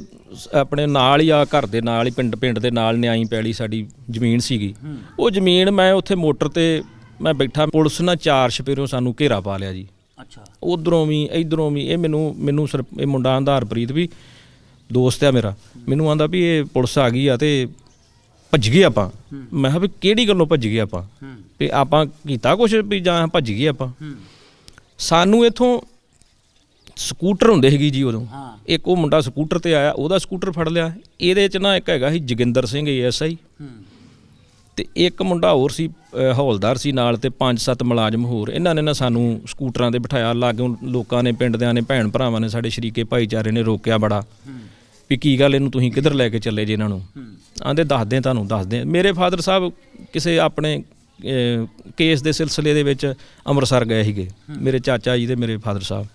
ਆਪਣੇ ਨਾਲ ਹੀ ਆ, ਘਰ ਦੇ ਨਾਲ ਹੀ, ਪਿੰਡ ਦੇ ਨਾਲ ਨਿਆਈ ਪੈਲੀ ਸਾਡੀ ਜ਼ਮੀਨ ਸੀਗੀ। ਉਹ ਜ਼ਮੀਨ ਮੈਂ ਉੱਥੇ ਮੋਟਰ ਤੇ ਮੈਂ ਬੈਠਾ, ਪੁਲਿਸ ਨਾਲ 4 ਛਪੇਰੋਂ ਸਾਨੂੰ ਘੇਰਾ ਪਾ ਲਿਆ ਜੀ। ਅੱਛਾ। ਉਧਰੋਂ ਵੀ ਇੱਧਰੋਂ ਵੀ। ਇਹ ਮੈਨੂੰ ਇਹ ਮੁੰਡਾ ਆਂਦਾ ਹਰਪ੍ਰੀਤ ਵੀ ਦੋਸਤ ਆ ਮੇਰਾ, ਮੈਨੂੰ ਆਂਦਾ ਵੀ ਇਹ ਪੁਲਿਸ ਆ ਗਈ ਆ ਤੇ ਭੱਜ ਗਏ ਆਪਾਂ। ਮੈਂ ਕਿਹਾ ਵੀ ਕਿਹੜੀ ਗੱਲੋਂ ਭੱਜ ਗਏ ਆਪਾਂ, ਵੀ ਆਪਾਂ ਕੀਤਾ ਕੁਛ ਵੀ ਜਾਂ ਭੱਜ ਗਏ ਆਪਾਂ। ਸਾਨੂੰ ਇੱਥੋਂ ਸਕੂਟਰ ਹੁੰਦੇ ਸੀਗੀ ਜੀ ਉਦੋਂ, ਇੱਕ ਉਹ ਮੁੰਡਾ ਸਕੂਟਰ ਤੇ ਆਇਆ, ਉਹਦਾ ਸਕੂਟਰ ਫੜ ਲਿਆ। ਇਹਦੇ 'ਚ ਨਾ ਇੱਕ ਹੈਗਾ ਸੀ ਜੋਗਿੰਦਰ ਸਿੰਘ ASI ਤੇ ਇੱਕ ਮੁੰਡਾ ਹੋਰ ਸੀ ਹੌਲਦਾਰ ਸੀ ਨਾਲ, ਤੇ 5-7 ਮੁਲਾਜ਼ਮ ਹੋਰ। ਇਹਨਾਂ ਨੇ ਨਾ ਸਾਨੂੰ ਸਕੂਟਰਾਂ ਤੇ ਬਿਠਾਇਆ। ਲਾਗੋਂ ਲੋਕਾਂ ਨੇ, ਪਿੰਡ ਦਿਆਂ ਨੇ, ਭੈਣ ਭਰਾਵਾਂ ਨੇ, ਸਾਡੇ ਸ਼ਰੀਕੇ ਭਾਈਚਾਰੇ ਨੇ ਰੋਕਿਆ ਬੜਾ ਵੀ ਕੀ ਗੱਲ ਇਹਨੂੰ ਤੁਸੀਂ ਕਿੱਧਰ ਲੈ ਕੇ ਚੱਲੇ ਜੇ ਇਹਨਾਂ ਨੂੰ। ਆਂਦੇ ਦੱਸਦੇ ਤੁਹਾਨੂੰ ਦੱਸਦੇ। ਮੇਰੇ ਫਾਦਰ ਸਾਹਿਬ ਕਿਸੇ ਆਪਣੇ ਕੇਸ ਦੇ ਸਿਲਸਿਲੇ ਦੇ ਵਿੱਚ ਅੰਮ੍ਰਿਤਸਰ ਗਏ ਸੀਗੇ, ਮੇਰੇ ਚਾਚਾ ਜੀ ਤੇ ਮੇਰੇ ਫਾਦਰ ਸਾਹਿਬ।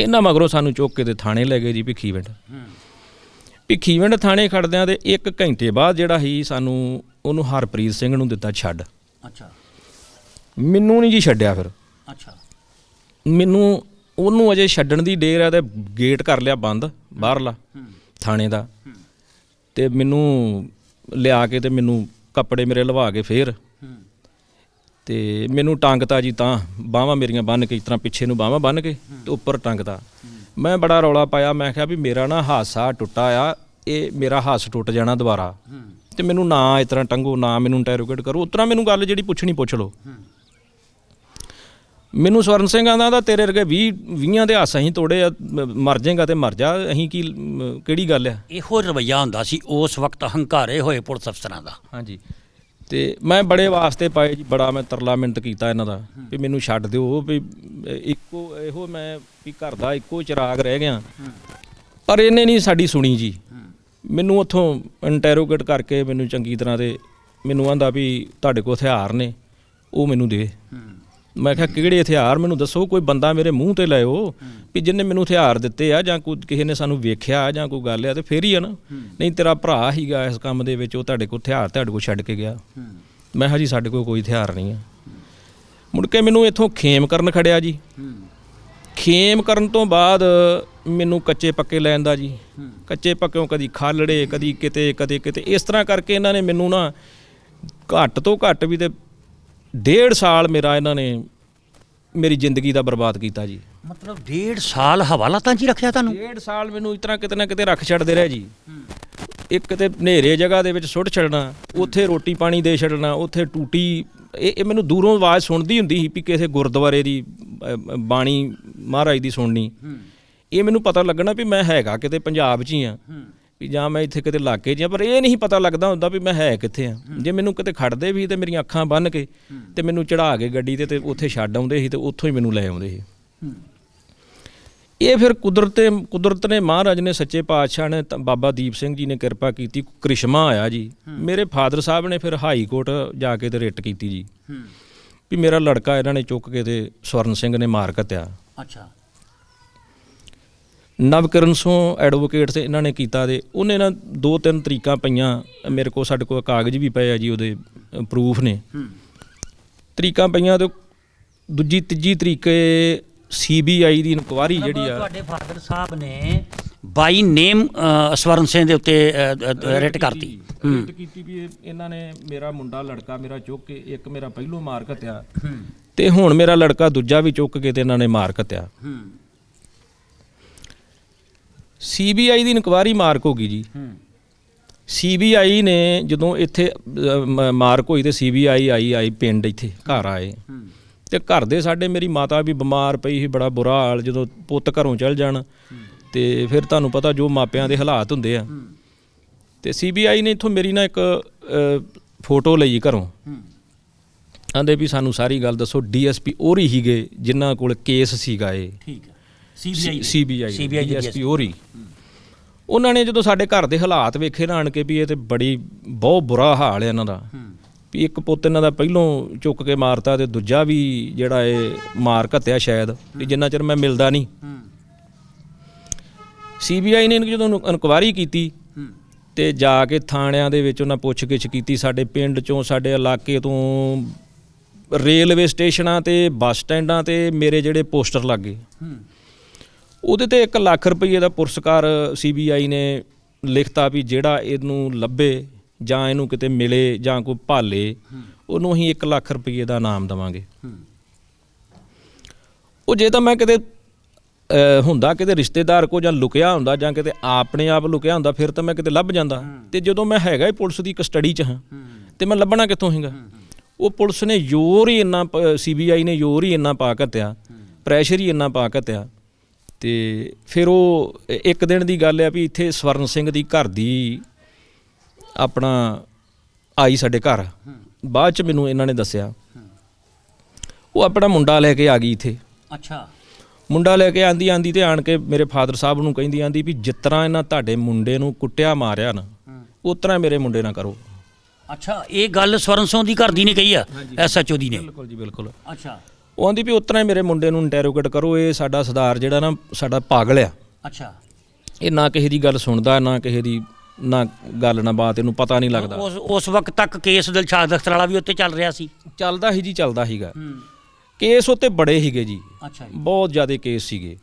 ਇਹਨਾਂ ਮਗਰੋਂ ਸਾਨੂੰ ਚੁੱਕ ਕੇ ਤੇ ਥਾਣੇ ਲੈ ਗਏ ਜੀ ਭਿੱਖੀਵਿੰਡ ਥਾਣੇ ਖੜਦਿਆਂ ਤੇ 1 ਘੰਟੇ ਬਾਅਦ ਜਿਹੜਾ ਸੀ ਸਾਨੂੰ ਉਹਨੂੰ ਹਰਪ੍ਰੀਤ ਸਿੰਘ ਨੂੰ ਦਿੱਤਾ ਛੱਡ। ਅੱਛਾ। ਮੈਨੂੰ ਨਹੀਂ ਜੀ ਛੱਡਿਆ ਫਿਰ। ਅੱਛਾ। ਮੈਨੂੰ ਉਹਨੂੰ ਅਜੇ ਛੱਡਣ ਦੀ ਦੇਰ ਆ ਤੇ ਗੇਟ ਕਰ ਲਿਆ ਬੰਦ ਬਾਹਰਲਾ ਥਾਣੇ ਦਾ, ਤੇ ਮੈਨੂੰ ਲਿਆ ਕੇ ਤੇ ਮੈਨੂੰ ਕੱਪੜੇ ਮੇਰੇ ਲਵਾ ਕੇ ਫੇਰ ਤੇ ਮੈਨੂੰ ਟੰਗਤਾ ਜੀ, ਤਾਂ ਬਾਹਾਂ ਮੇਰੀਆਂ ਬੰਨ੍ਹ ਕੇ, ਇਸ ਤਰ੍ਹਾਂ ਪਿੱਛੇ ਨੂੰ ਬਾਹਾਂ ਬੰਨ੍ਹ ਕੇ ਤੇ ਉੱਪਰ ਟੰਗਤਾ। ਮੈਂ ਬੜਾ ਰੌਲਾ ਪਾਇਆ, ਮੈਂ ਕਿਹਾ ਵੀ ਮੇਰਾ ਨਾ ਹਾਸਾ ਟੁੱਟਾ ਆ, ਇਹ ਮੇਰਾ ਹੱਸ ਟੁੱਟ ਜਾਣਾ ਦੁਬਾਰਾ, ਤੇ ਮੈਨੂੰ ਨਾ ਇਸ ਤਰ੍ਹਾਂ ਟੰਗੋ, ਨਾ ਮੈਨੂੰ ਇੰਟੈਰੋਗੇਟ ਕਰੋ, ਉਸ ਤਰ੍ਹਾਂ ਮੈਨੂੰ ਗੱਲ ਜਿਹੜੀ ਪੁੱਛਣੀ ਪੁੱਛ ਲਓ। ਮੈਨੂੰ ਸਵਰਨ ਸਿੰਘ ਆਂਦਾ ਤੇਰੇ ਵਰਗੇ 20 ਦੇ ਹਾਸ ਅਸੀਂ ਤੋੜੇ ਆ, ਮਰ ਜਾਏਗਾ ਤੇ ਮਰ ਜਾ, ਅਸੀਂ ਕੀ ਕਿਹੜੀ ਗੱਲ ਆ। ਇਹੋ ਰਵੱਈਆ ਹੁੰਦਾ ਸੀ ਉਸ ਵਕਤ ਹੰਕਾਰੇ ਹੋਏ ਪੁਲਿਸ ਅਫਸਰਾਂ ਦਾ। ਹਾਂਜੀ। ਤੇ ਮੈਂ ਬੜੇ ਵਾਸਤੇ ਪਾਏ ਜੀ, ਬੜਾ ਮੈਂ ਤਰਲਾ ਮਿੰਟ ਕੀਤਾ ਇਹਨਾਂ ਦਾ ਵੀ ਮੈਨੂੰ ਛੱਡ ਦਿਓ, ਵੀ ਇੱਕੋ ਇਹੋ ਮੈਂ ਵੀ ਘਰ ਦਾ ਇੱਕੋ ਚਿਰਾਗ ਰਹਿ ਗਿਆ। ਪਰ ਇਹਨੇ ਨਹੀਂ ਸਾਡੀ ਸੁਣੀ ਜੀ। ਮੈਨੂੰ ਉੱਥੋਂ ਇੰਟੈਰੋਗੇਟ ਕਰਕੇ ਮੈਨੂੰ ਚੰਗੀ ਤਰ੍ਹਾਂ ਤੇ ਮੈਨੂੰ ਆਂਦਾ ਵੀ ਤੁਹਾਡੇ ਕੋਲ ਹਥਿਆਰ ਨੇ, ਉਹ ਮੈਨੂੰ ਦੇ। ਮੈਂ ਕਿਹਾ ਕਿਹੜੇ ਹਥਿਆਰ, ਮੈਨੂੰ ਦੱਸੋ, ਕੋਈ ਬੰਦਾ ਮੇਰੇ ਮੂੰਹ ਤੇ ਲਾਇਓ ਵੀ ਜਿਹਨੇ ਮੈਨੂੰ ਹਥਿਆਰ ਦਿੱਤੇ ਆ, ਜਾਂ ਕੋਈ ਕਿਸੇ ਨੇ ਸਾਨੂੰ ਵੇਖਿਆ ਜਾਂ ਕੋਈ ਗੱਲ ਆ ਤੇ ਫੇਰ ਹੀ ਆ ਨਾ, ਨਹੀਂ ਤੇਰਾ ਭਰਾ ਹੀਗਾ ਇਸ ਕੰਮ ਦੇ ਵਿੱਚ, ਉਹ ਤੁਹਾਡੇ ਕੋਲ ਹਥਿਆਰ ਤੁਹਾਡੇ ਕੋਲ ਛੱਡ ਕੇ ਗਿਆ। ਮੈਂ ਕਿਹਾ ਜੀ ਸਾਡੇ ਕੋਲ ਕੋਈ ਹਥਿਆਰ ਨਹੀਂ ਆ। ਮੁੜ ਕੇ ਮੈਨੂੰ ਇੱਥੋਂ ਖੇਮ ਕਰਨ ਖੜਿਆ ਜੀ। ਖੇਮ ਕਰਨ ਤੋਂ ਬਾਅਦ ਮੈਨੂੰ ਕੱਚੇ ਪੱਕੇ ਲੈਣ ਦਾ ਜੀ, ਕੱਚੇ ਪੱਕਿਓਂ ਕਦੀ ਖਾਲੜੇ, ਕਦੀ ਕਿਤੇ ਕਦੇ ਕਿਤੇ, ਇਸ ਤਰ੍ਹਾਂ ਕਰਕੇ ਇਹਨਾਂ ਨੇ ਮੈਨੂੰ ਨਾ ਘੱਟ ਤੋਂ ਘੱਟ ਵੀ ਤੇ 1.5 ਸਾਲ ਮੇਰਾ ਇਹਨਾਂ ਨੇ ਮੇਰੀ ਜ਼ਿੰਦਗੀ ਦਾ ਬਰਬਾਦ ਕੀਤਾ ਜੀ। ਮਤਲਬ 1.5 ਸਾਲ ਹਵਾਲਾਤਾਂ 'ਚ ਹੀ ਰੱਖਿਆ ਤੁਹਾਨੂੰ? 1.5 ਸਾਲ ਮੈਨੂੰ ਇਸ ਤਰ੍ਹਾਂ ਕਿਤੇ ਨਾ ਕਿਤੇ ਰੱਖ ਛੱਡਦੇ ਰਹੇ ਜੀ। ਇੱਕ ਤੇ ਹਨੇਰੇ ਜਗ੍ਹਾ ਦੇ ਵਿੱਚ ਸੁੱਟ ਛੱਡਣਾ, ਉੱਥੇ ਰੋਟੀ ਪਾਣੀ ਦੇ ਛੱਡਣਾ, ਉੱਥੇ ਟੂਟੀ। ਇਹ ਮੈਨੂੰ ਦੂਰੋਂ ਆਵਾਜ਼ ਸੁਣਦੀ ਹੁੰਦੀ ਸੀ ਵੀ ਕਿਸੇ ਗੁਰਦੁਆਰੇ ਦੀ ਬਾਣੀ ਮਹਾਰਾਜ ਦੀ ਸੁਣਨੀ, ਇਹ ਮੈਨੂੰ ਪਤਾ ਲੱਗਣਾ ਵੀ ਮੈਂ ਹੈਗਾ ਕਿਤੇ ਪੰਜਾਬ 'ਚ ਹੀ ਆ ਵੀ ਜਾਂ ਮੈਂ ਇੱਥੇ ਕਿਤੇ ਇਲਾਕੇ 'ਚ ਆ, ਪਰ ਇਹ ਨਹੀਂ ਪਤਾ ਲੱਗਦਾ ਹੁੰਦਾ ਵੀ ਮੈਂ ਹੈ ਕਿੱਥੇ ਆ। ਜੇ ਮੈਨੂੰ ਕਿਤੇ ਖੜਦੇ ਵੀ ਤੇ ਮੇਰੀਆਂ ਅੱਖਾਂ ਬੰਨ੍ਹ ਕੇ ਤੇ ਮੈਨੂੰ ਚੜ੍ਹਾ ਕੇ ਗੱਡੀ ਤੇ ਉੱਥੇ ਛੱਡ ਆਉਂਦੇ ਸੀ ਤੇ ਉੱਥੋਂ ਹੀ ਮੈਨੂੰ ਲੈ ਆਉਂਦੇ ਸੀ। ਇਹ ਫਿਰ ਕੁਦਰਤ ਨੇ, ਮਹਾਰਾਜ ਨੇ, ਸੱਚੇ ਪਾਤਸ਼ਾਹ ਨੇ, ਬਾਬਾ ਦੀਪ ਸਿੰਘ ਜੀ ਨੇ ਕਿਰਪਾ ਕੀਤੀ, ਕ੍ਰਿਸ਼ਮਾ ਆਇਆ ਜੀ। ਮੇਰੇ ਫਾਦਰ ਸਾਹਿਬ ਨੇ ਫਿਰ ਹਾਈ ਕੋਰਟ ਜਾ ਕੇ ਤੇ ਰਿਟ ਕੀਤੀ ਜੀ ਵੀ ਮੇਰਾ ਲੜਕਾ ਇਹਨਾਂ ਨੇ ਚੁੱਕ ਕੇ ਤੇ ਸਵਰਨ ਸਿੰਘ ਨੇ ਮਾਰ ਘੱਤਿਆ। ਅੱਛਾ। ਨਵਕਿਰਨ ਸੋਂ ਐਡਵੋਕੇਟ ਤੇ ਇਹਨਾਂ ਨੇ ਕੀਤਾ ਤੇ ਉਹਨੇ ਨਾ 2-3 ਤਰੀਕਾਂ ਪਈਆਂ ਮੇਰੇ ਕੋਲ, ਸਾਡੇ ਕੋਲ ਕਾਗਜ਼ ਵੀ ਪਏ ਆ ਜੀ, ਉਹਦੇ ਪ੍ਰੂਫ ਨੇ। ਤਰੀਕਾਂ ਪਈਆਂ ਤੇ ਦੂਜੀ ਤੀਜੀ ਤਰੀਕੇ CBI ਦੀ ਇਨਕੁਆਰੀ ਜਿਹੜੀ ਆ, ਤੁਹਾਡੇ ਫਾਦਰ ਸਾਹਿਬ ਨੇ ਬਾਈ ਨੇਮ ਸਵਰਨ ਸਿੰਘ ਦੇ ਉੱਤੇ ਰਿਟ ਕਰਤੀ। ਰਿਟ ਕੀਤੀ ਵੀ ਇਹਨਾਂ ਨੇ ਮੇਰਾ ਮੁੰਡਾ ਲੜਕਾ ਮੇਰਾ ਚੁੱਕ ਕੇ, ਇੱਕ ਮੇਰਾ ਪਹਿਲੋਂ ਮਾਰ ਘੱਤਿਆ ਤੇ ਹੁਣ ਮੇਰਾ ਲੜਕਾ ਦੂਜਾ ਵੀ ਚੁੱਕ ਕੇ ਤੇ ਇਹਨਾਂ ਨੇ ਮਾਰ ਘੱਤਿਆ। CBI ਦੀ ਇਨਕੁਆਰੀ ਮਾਰਕ ਹੋ ਗਈ ਜੀ। CBI ਨੇ ਜਦੋਂ ਇੱਥੇ ਮਾਰਕ ਹੋਈ ਤੇ CBI ਆਈ ਪਿੰਡ, ਇੱਥੇ ਘਰ ਆਏ ਤੇ ਘਰ ਦੇ ਸਾਡੇ, ਮੇਰੀ ਮਾਤਾ ਵੀ ਬਿਮਾਰ ਪਈ ਸੀ, ਬੜਾ ਬੁਰਾ ਹਾਲ। ਜਦੋਂ ਪੁੱਤ ਘਰੋਂ ਚਲ ਜਾਣ ਤੇ ਫਿਰ ਤੁਹਾਨੂੰ ਪਤਾ ਜੋ ਮਾਪਿਆਂ ਦੇ ਹਾਲਾਤ ਹੁੰਦੇ ਆ। ਤੇ CBI ਨੇ ਇੱਥੋਂ ਮੇਰੀ ਨਾ ਇੱਕ ਫੋਟੋ ਲਈ ਘਰੋਂ, ਆਂਦੇ ਵੀ ਸਾਨੂੰ ਸਾਰੀ ਗੱਲ ਦੱਸੋ। DSP ਉਹੀ ਸੀਗੇ ਜਿਨ੍ਹਾਂ ਕੋਲ ਕੇਸ ਸੀਗਾ ਇਹ। ਠੀਕ ਹੈ। CBI DSP ਉਹੀ। ਉਹਨਾਂ ਨੇ ਜਦੋਂ ਸਾਡੇ ਘਰ ਦੇ ਹਾਲਾਤ ਵੇਖੇ ਨਾ ਆਣ ਕੇ ਵੀ ਇਹ ਤੇ ਬਹੁਤ ਬੁਰਾ ਹਾਲ ਹੈ ਇਹਨਾਂ ਦਾ, ਵੀ ਇੱਕ ਪੁੱਤ ਇਹਨਾਂ ਦਾ ਪਹਿਲੋਂ ਚੁੱਕ ਕੇ ਮਾਰਤਾ ਤੇ ਦੂਜਾ ਵੀ ਜਿਹੜਾ ਇਹ ਮਾਰ ਘੱਤਿਆ ਸ਼ਾਇਦ, ਵੀ ਜਿੰਨਾ ਚਿਰ ਮੈਂ ਮਿਲਦਾ ਨਹੀਂ। CBI ਨੇ ਜਦੋਂ ਇਨਕੁਆਰੀ ਕੀਤੀ ਤੇ ਜਾ ਕੇ ਥਾਣਿਆਂ ਦੇ ਵਿੱਚ ਉਹਨਾਂ ਪੁੱਛ ਗਿੱਛ ਕੀਤੀ, ਸਾਡੇ ਪਿੰਡ ਚੋਂ, ਸਾਡੇ ਇਲਾਕੇ ਤੋਂ, ਰੇਲਵੇ ਸਟੇਸ਼ਨਾਂ ਤੇ ਬੱਸ ਸਟੈਂਡਾਂ ਤੇ ਮੇਰੇ ਜਿਹੜੇ ਪੋਸਟਰ ਲੱਗੇ, ਉਹਦੇ ਤੇ 1 ਲੱਖ ਰੁਪਏ ਦਾ ਪੁਰਸਕਾਰ CBI ਨੇ ਲਿਖਤਾ ਵੀ ਜਿਹੜਾ ਇਹਨੂੰ ਲੱਭੇ ਜਾਂ ਇਹਨੂੰ ਕਿਤੇ ਮਿਲੇ ਜਾਂ ਕੋਈ ਭਾਲੇ, ਉਹਨੂੰ ਅਸੀਂ 1 ਲੱਖ ਰੁਪਏ ਦਾ ਇਨਾਮ ਦੇਵਾਂਗੇ। ਉਹ ਜੇ ਤਾਂ ਮੈਂ ਕਿਤੇ ਹੁੰਦਾ ਕਿਤੇ ਰਿਸ਼ਤੇਦਾਰ ਕੋ ਜਾਂ ਲੁਕਿਆ ਹੁੰਦਾ ਜਾਂ ਕਿਤੇ ਆਪਣੇ ਆਪ ਲੁਕਿਆ ਹੁੰਦਾ ਫਿਰ ਤਾਂ ਮੈਂ ਕਿਤੇ ਲੱਭ ਜਾਂਦਾ। ਤੇ ਜਦੋਂ ਮੈਂ ਹੈਗਾ ਹੀ ਪੁਲਿਸ ਦੀ ਕਸਟਡੀ 'ਚ ਹਾਂ ਤੇ ਮੈਂ ਲੱਭਣਾ ਕਿੱਥੋਂ ਹੈਗਾ। ਉਹ ਪੁਲਿਸ ਨੇ ਜ਼ੋਰ ਹੀ ਇੰਨਾ, CBI ਨੇ ਜ਼ੋਰ ਹੀ ਇੰਨਾ ਪਾ ਘੱਤਿਆ, ਪ੍ਰੈਸ਼ਰ ਹੀ ਇੰਨਾ ਪਾ ਘੱਤਿਆ। ਤੇ ਫਿਰ ਉਹ ਇੱਕ ਦਿਨ ਦੀ ਗੱਲ ਆ ਵੀ ਇੱਥੇ ਸਵਰਨ ਸਿੰਘ ਦੀ ਘਰ ਦੀ ਆਪਣਾ ਆਈ ਸਾਡੇ ਘਰ, ਬਾਅਦ 'ਚ ਮੈਨੂੰ ਇਹਨਾਂ ਨੇ ਦੱਸਿਆ ਉਹ ਆਪਣਾ ਮੁੰਡਾ ਲੈ ਕੇ ਆ ਗਈ ਇੱਥੇ। ਅੱਛਾ। ਮੁੰਡਾ ਲੈ ਕੇ ਆਂਦੀ ਤੇ ਆਣ ਕੇ ਮੇਰੇ ਫਾਦਰ ਸਾਹਿਬ ਨੂੰ ਕਹਿੰਦੀ ਵੀ ਜਿਸ ਤਰ੍ਹਾਂ ਇਹਨਾਂ ਤੁਹਾਡੇ ਮੁੰਡੇ ਨੂੰ ਕੁੱਟਿਆ ਮਾਰਿਆ ਨਾ, ਉਸ ਤਰ੍ਹਾਂ ਮੇਰੇ ਮੁੰਡੇ ਨਾਲ ਕਰੋ। ਅੱਛਾ, ਇਹ ਗੱਲ ਸਵਰਨ ਸਿੰਘ ਦੀ ਘਰ ਦੀ ਨੇ ਕਹੀ ਆ SHO ਦੀ ਨੇ? ਬਿਲਕੁਲ ਜੀ, ਬਿਲਕੁਲ। ਅੱਛਾ। ਉਹ ਆਂਦੀ ਵੀ ਉਸ ਤਰ੍ਹਾਂ ਹੀ ਮੇਰੇ ਮੁੰਡੇ ਨੂੰ ਇੰਟੈਰੋਗੇਟ ਕਰੋ, ਇਹ ਸਾਡਾ ਸਰਦਾਰ ਜਿਹੜਾ ਨਾ ਸਾਡਾ ਪਾਗਲ ਆ। ਅੱਛਾ। ਇਹ ਨਾ ਕਿਸੇ ਦੀ ਗੱਲ ਸੁਣਦਾ, ਨਾ ਕਿਸੇ ਦੀ ਨਾ ਗੱਲ ਨਾ ਬਾਤ, ਇਹਨੂੰ ਪਤਾ ਨਹੀਂ ਲੱਗਦਾ। ਉਸ ਵਕਤ ਤੱਕ ਕੇਸ ਦਿਲਸ਼ਾਦ ਅਖਤਰ ਵਾਲਾ ਵੀ ਉੱਤੇ ਚੱਲ ਰਿਹਾ ਸੀ? ਚੱਲਦਾ ਸੀ ਜੀ, ਚੱਲਦਾ ਸੀਗਾ ਕੇਸ ਉੱਤੇ, ਬੜੇ ਸੀਗੇ ਜੀ। ਅੱਛਾ। ਬਹੁਤ ਜ਼ਿਆਦਾ ਕੇਸ ਸੀਗੇ।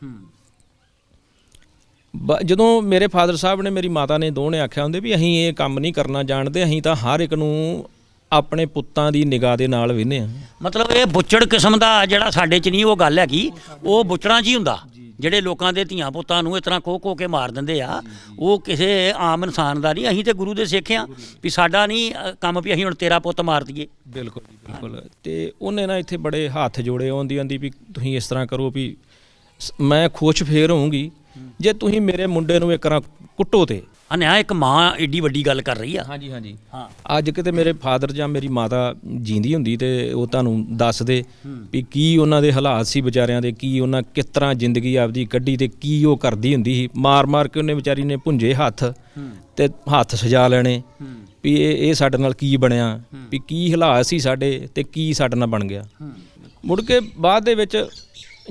ਜਦੋਂ ਮੇਰੇ ਫਾਦਰ ਸਾਹਿਬ ਨੇ, ਮੇਰੀ ਮਾਤਾ ਨੇ, ਦੋਵੇਂ ਆਖਿਆ ਹੁੰਦੇ ਵੀ ਅਸੀਂ ਇਹ ਕੰਮ ਨਹੀਂ ਕਰਨਾ ਜਾਣਦੇ, ਅਸੀਂ ਤਾਂ ਹਰ ਇੱਕ ਨੂੰ ਆਪਣੇ ਪੁੱਤਾਂ ਦੀ ਨਿਗਾਹ ਦੇ ਨਾਲ ਵੇਖਦੇ ਹਾਂ। ਮਤਲਬ ਇਹ ਬੁੱਚੜ ਕਿਸਮ ਦਾ ਜਿਹੜਾ ਸਾਡੇ 'ਚ ਨਹੀਂ ਉਹ ਗੱਲ ਹੈਗੀ, ਉਹ ਬੁੱਚੜਾਂ 'ਚ ਹੀ ਹੁੰਦਾ ਜਿਹੜੇ ਲੋਕਾਂ ਦੇ ਧੀਆਂ ਪੁੱਤਾਂ ਨੂੰ ਇਸ ਤਰ੍ਹਾਂ ਖੋ ਕੇ ਮਾਰ ਦਿੰਦੇ ਆ। ਉਹ ਕਿਸੇ ਆਮ ਇਨਸਾਨ ਦਾ ਨਹੀਂ। ਅਸੀਂ ਤੇ ਗੁਰੂ ਦੇ ਸਿੱਖ ਹਾਂ ਵੀ ਸਾਡਾ ਨਹੀਂ ਕੰਮ ਵੀ ਅਸੀਂ ਹੁਣ ਤੇਰਾ ਪੁੱਤ ਮਾਰ ਦਈਏ। ਬਿਲਕੁਲ ਜੀ, ਬਿਲਕੁਲ। ਤੇ ਉਹਨੇ ਨਾ ਇੱਥੇ ਬੜੇ ਹੱਥ ਜੋੜੇ, ਆਉਂਦੀ ਵੀ ਤੁਸੀਂ ਇਸ ਤਰ੍ਹਾਂ ਕਰੋ ਵੀ ਮੈਂ ਖੁਸ਼ ਫੇਰ ਹੋਊਂਗੀ ਜੇ ਤੁਸੀਂ ਮੇਰੇ ਮੁੰਡੇ ਨੂੰ ਇੱਕ ਵਾਰ ਕੁੱਟੋ। ਤੇ ਅਨਿਆ ਇੱਕ ਮਾਂ ਏਡੀ ਵੱਡੀ ਗੱਲ ਕਰ ਰਹੀ ਆ। ਹਾਂਜੀ ਹਾਂਜੀ। ਹਾਂ। ਅੱਜ ਕਿਤੇ ਮੇਰੇ ਫਾਦਰ ਜਾਂ ਮੇਰੀ ਮਾਤਾ ਜੀਂਦੀ ਹੁੰਦੀ ਤੇ ਉਹ ਤੁਹਾਨੂੰ ਦੱਸ ਦੇ ਵੀ ਕੀ ਉਹਨਾਂ ਦੇ ਹਾਲਾਤ ਸੀ ਵਿਚਾਰਿਆਂ ਦੇ, ਕੀ ਉਹਨਾਂ ਕਿਸ ਤਰ੍ਹਾਂ ਜ਼ਿੰਦਗੀ ਆਪਦੀ ਕੱਢੀ ਤੇ ਕੀ ਉਹ ਕਰਦੀ ਹੁੰਦੀ ਸੀ। ਮਾਰ ਕੇ ਉਹਨੇ ਵਿਚਾਰੀ ਨੇ ਭੁੰਜੇ ਹੱਥ ਤੇ ਹੱਥ ਸਜਾ ਲੈਣੇ ਵੀ ਇਹ ਸਾਡੇ ਨਾਲ ਕੀ ਬਣਿਆ, ਵੀ ਕੀ ਹਾਲਾਤ ਸੀ ਸਾਡੇ ਤੇ ਕੀ ਸਾਡੇ ਨਾਲ ਬਣ ਗਿਆ। ਮੁੜ ਕੇ ਬਾਅਦ ਦੇ ਵਿੱਚ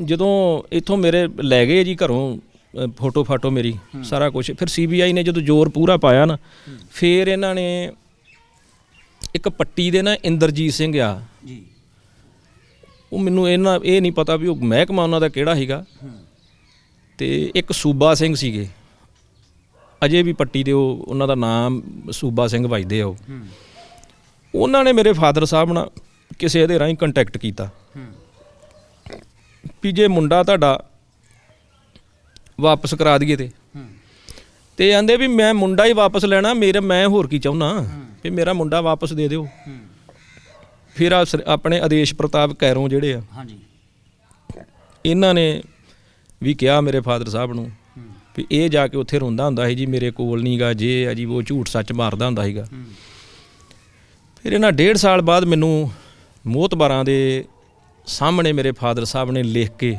ਜਦੋਂ ਇੱਥੋਂ ਮੇਰੇ ਲੈ ਗਏ ਜੀ ਘਰੋਂ ਫੋਟੋ ਫਾਟੋ ਮੇਰੀ, ਸਾਰਾ ਕੁਛ, ਫਿਰ CBI ਨੇ ਜਦੋਂ ਜ਼ੋਰ ਪੂਰਾ ਪਾਇਆ ਨਾ, ਫਿਰ ਇਹਨਾਂ ਨੇ ਇੱਕ ਪੱਟੀ ਦੇ ਨਾ ਇੰਦਰਜੀਤ ਸਿੰਘ ਆ ਜੀ, ਉਹ ਮੈਨੂੰ ਇਹ ਨਹੀਂ ਪਤਾ ਵੀ ਉਹ ਮਹਿਕਮਾ ਉਹਨਾਂ ਦਾ ਕਿਹੜਾ ਸੀਗਾ, ਤੇ ਇੱਕ ਸੂਬਾ ਸਿੰਘ ਸੀਗੇ ਅਜੇ ਵੀ ਪੱਟੀ ਦੇ, ਉਹ ਉਹਨਾਂ ਦਾ ਨਾਮ ਸੂਬਾ ਸਿੰਘ ਵੱਜਦੇ ਆ। ਉਹਨਾਂ ਨੇ ਮੇਰੇ ਫਾਦਰ ਸਾਹਿਬ ਨਾਲ ਕਿਸੇ ਦੇ ਰਾਹੀਂ ਕੰਟੈਕਟ ਕੀਤਾ ਵੀ ਜੇ ਮੁੰਡਾ ਤੁਹਾਡਾ ਵਾਪਸ ਕਰਾ ਦਈਏ ਤੇ ਆਂਦੇ ਵੀ ਮੈਂ ਮੁੰਡਾ ਹੀ ਵਾਪਸ ਲੈਣਾ, ਮੈਂ ਹੋਰ ਕੀ ਚਾਹੁੰਦਾ ਵੀ ਮੇਰਾ ਮੁੰਡਾ ਵਾਪਸ ਦੇ ਦਿਓ। ਫਿਰ ਆਪਣੇ ਆਦੇਸ਼ ਪ੍ਰਤਾਪ ਕੈਰੋਂ ਜਿਹੜੇ ਆ, ਇਹਨਾਂ ਨੇ ਵੀ ਕਿਹਾ ਮੇਰੇ ਫਾਦਰ ਸਾਹਿਬ ਨੂੰ ਵੀ ਇਹ ਜਾ ਕੇ ਉੱਥੇ ਰੋਂਦਾ ਹੁੰਦਾ ਸੀ ਜੀ, ਮੇਰੇ ਕੋਲ ਨਹੀਂ ਗਾ, ਜੇ ਆ ਜੀ ਉਹ ਝੂਠ ਸੱਚ ਮਾਰਦਾ ਹੁੰਦਾ ਸੀਗਾ। ਫਿਰ ਇਹਨਾਂ 1.5 ਸਾਲ ਬਾਅਦ ਮੈਨੂੰ ਮੋਹਤਬਾਰਾਂ ਦੇ ਸਾਹਮਣੇ ਮੇਰੇ ਫਾਦਰ ਸਾਹਿਬ ਨੇ ਲਿਖ ਕੇ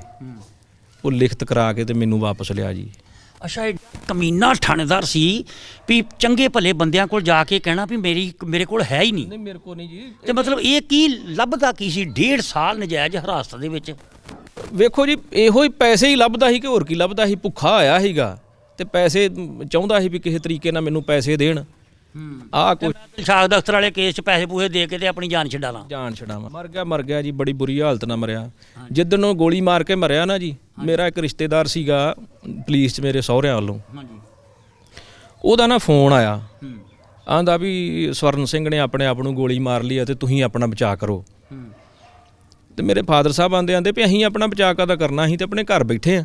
ਉਹ ਲਿਖਤ ਕਰਾ ਕੇ ਤੇ ਮੈਨੂੰ ਵਾਪਸ ਲਿਆ ਜੀ। ਅੱਛਾ, ਇਹ ਕਮੀਨਾ ਥਾਣੇਦਾਰ ਸੀ ਵੀ ਚੰਗੇ ਭਲੇ ਬੰਦਿਆਂ ਕੋਲ ਜਾ ਕੇ ਕਹਿਣਾ ਵੀ ਮੇਰੇ ਕੋਲ ਹੈ ਹੀ ਨਹੀਂ। ਨਹੀਂ, ਮੇਰੇ ਕੋਲ ਨਹੀਂ ਜੀ। ਤੇ ਮਤਲਬ ਇਹ ਕੀ ਲੱਭਦਾ ਕੀ ਸੀ 1.5 ਸਾਲ ਨਜਾਇਜ਼ ਹਿਰਾਸਤ ਦੇ ਵਿੱਚ? ਵੇਖੋ ਜੀ, ਇਹੋ ਹੀ ਪੈਸੇ ਹੀ ਲੱਭਦਾ ਸੀ ਕਿ ਹੋਰ ਕੀ ਲੱਭਦਾ ਸੀ। ਭੁੱਖਾ ਆਇਆ ਸੀਗਾ ਤੇ ਪੈਸੇ ਚਾਹੁੰਦਾ ਸੀ ਵੀ ਕਿਸੇ ਤਰੀਕੇ ਨਾਲ ਮੈਨੂੰ ਪੈਸੇ ਦੇਣ। ਆਹ ਕੋਈ ਸ਼ਾਖ ਦਫ਼ਤਰ ਵਾਲੇ ਕੇਸ 'ਚ ਪੈਸੇ ਪੂਸੇ ਦੇ ਕੇ ਤੇ ਆਪਣੀ ਜਾਨ ਛਡਾ ਲਾਂ। ਜਾਨ ਛਡਾਵਾਂ। ਮਰ ਗਿਆ ਜੀ, ਬੜੀ ਬੁਰੀ ਹਾਲਤ ਨਾਲ ਮਰਿਆ। ਜਿੱਦਣ ਉਹ ਗੋਲੀ ਮਾਰ ਕੇ ਮਰਿਆ ਨਾ ਜੀ, ਮੇਰਾ ਇੱਕ ਰਿਸ਼ਤੇਦਾਰ ਸੀਗਾ ਪੁਲਿਸ 'ਚ ਮੇਰੇ ਸਹੁਰਿਆਂ ਵੱਲੋਂ, ਉਹਦਾ ਨਾ ਫੋਨ ਆਇਆ, ਆਂਦਾ ਵੀ ਸਵਰਨ ਸਿੰਘ ਨੇ ਆਪਣੇ ਆਪ ਨੂੰ ਗੋਲੀ ਮਾਰ ਲਈ ਅਤੇ ਤੁਸੀਂ ਆਪਣਾ ਬਚਾਅ ਕਰੋ। ਤੇ ਮੇਰੇ ਫਾਦਰ ਸਾਹਿਬ ਆਂਦੇ ਵੀ ਅਸੀਂ ਆਪਣਾ ਬਚਾਅ ਕਾਹਦਾ ਕਰਨਾ, ਅਸੀਂ ਤੇ ਆਪਣੇ ਘਰ ਬੈਠੇ ਆ।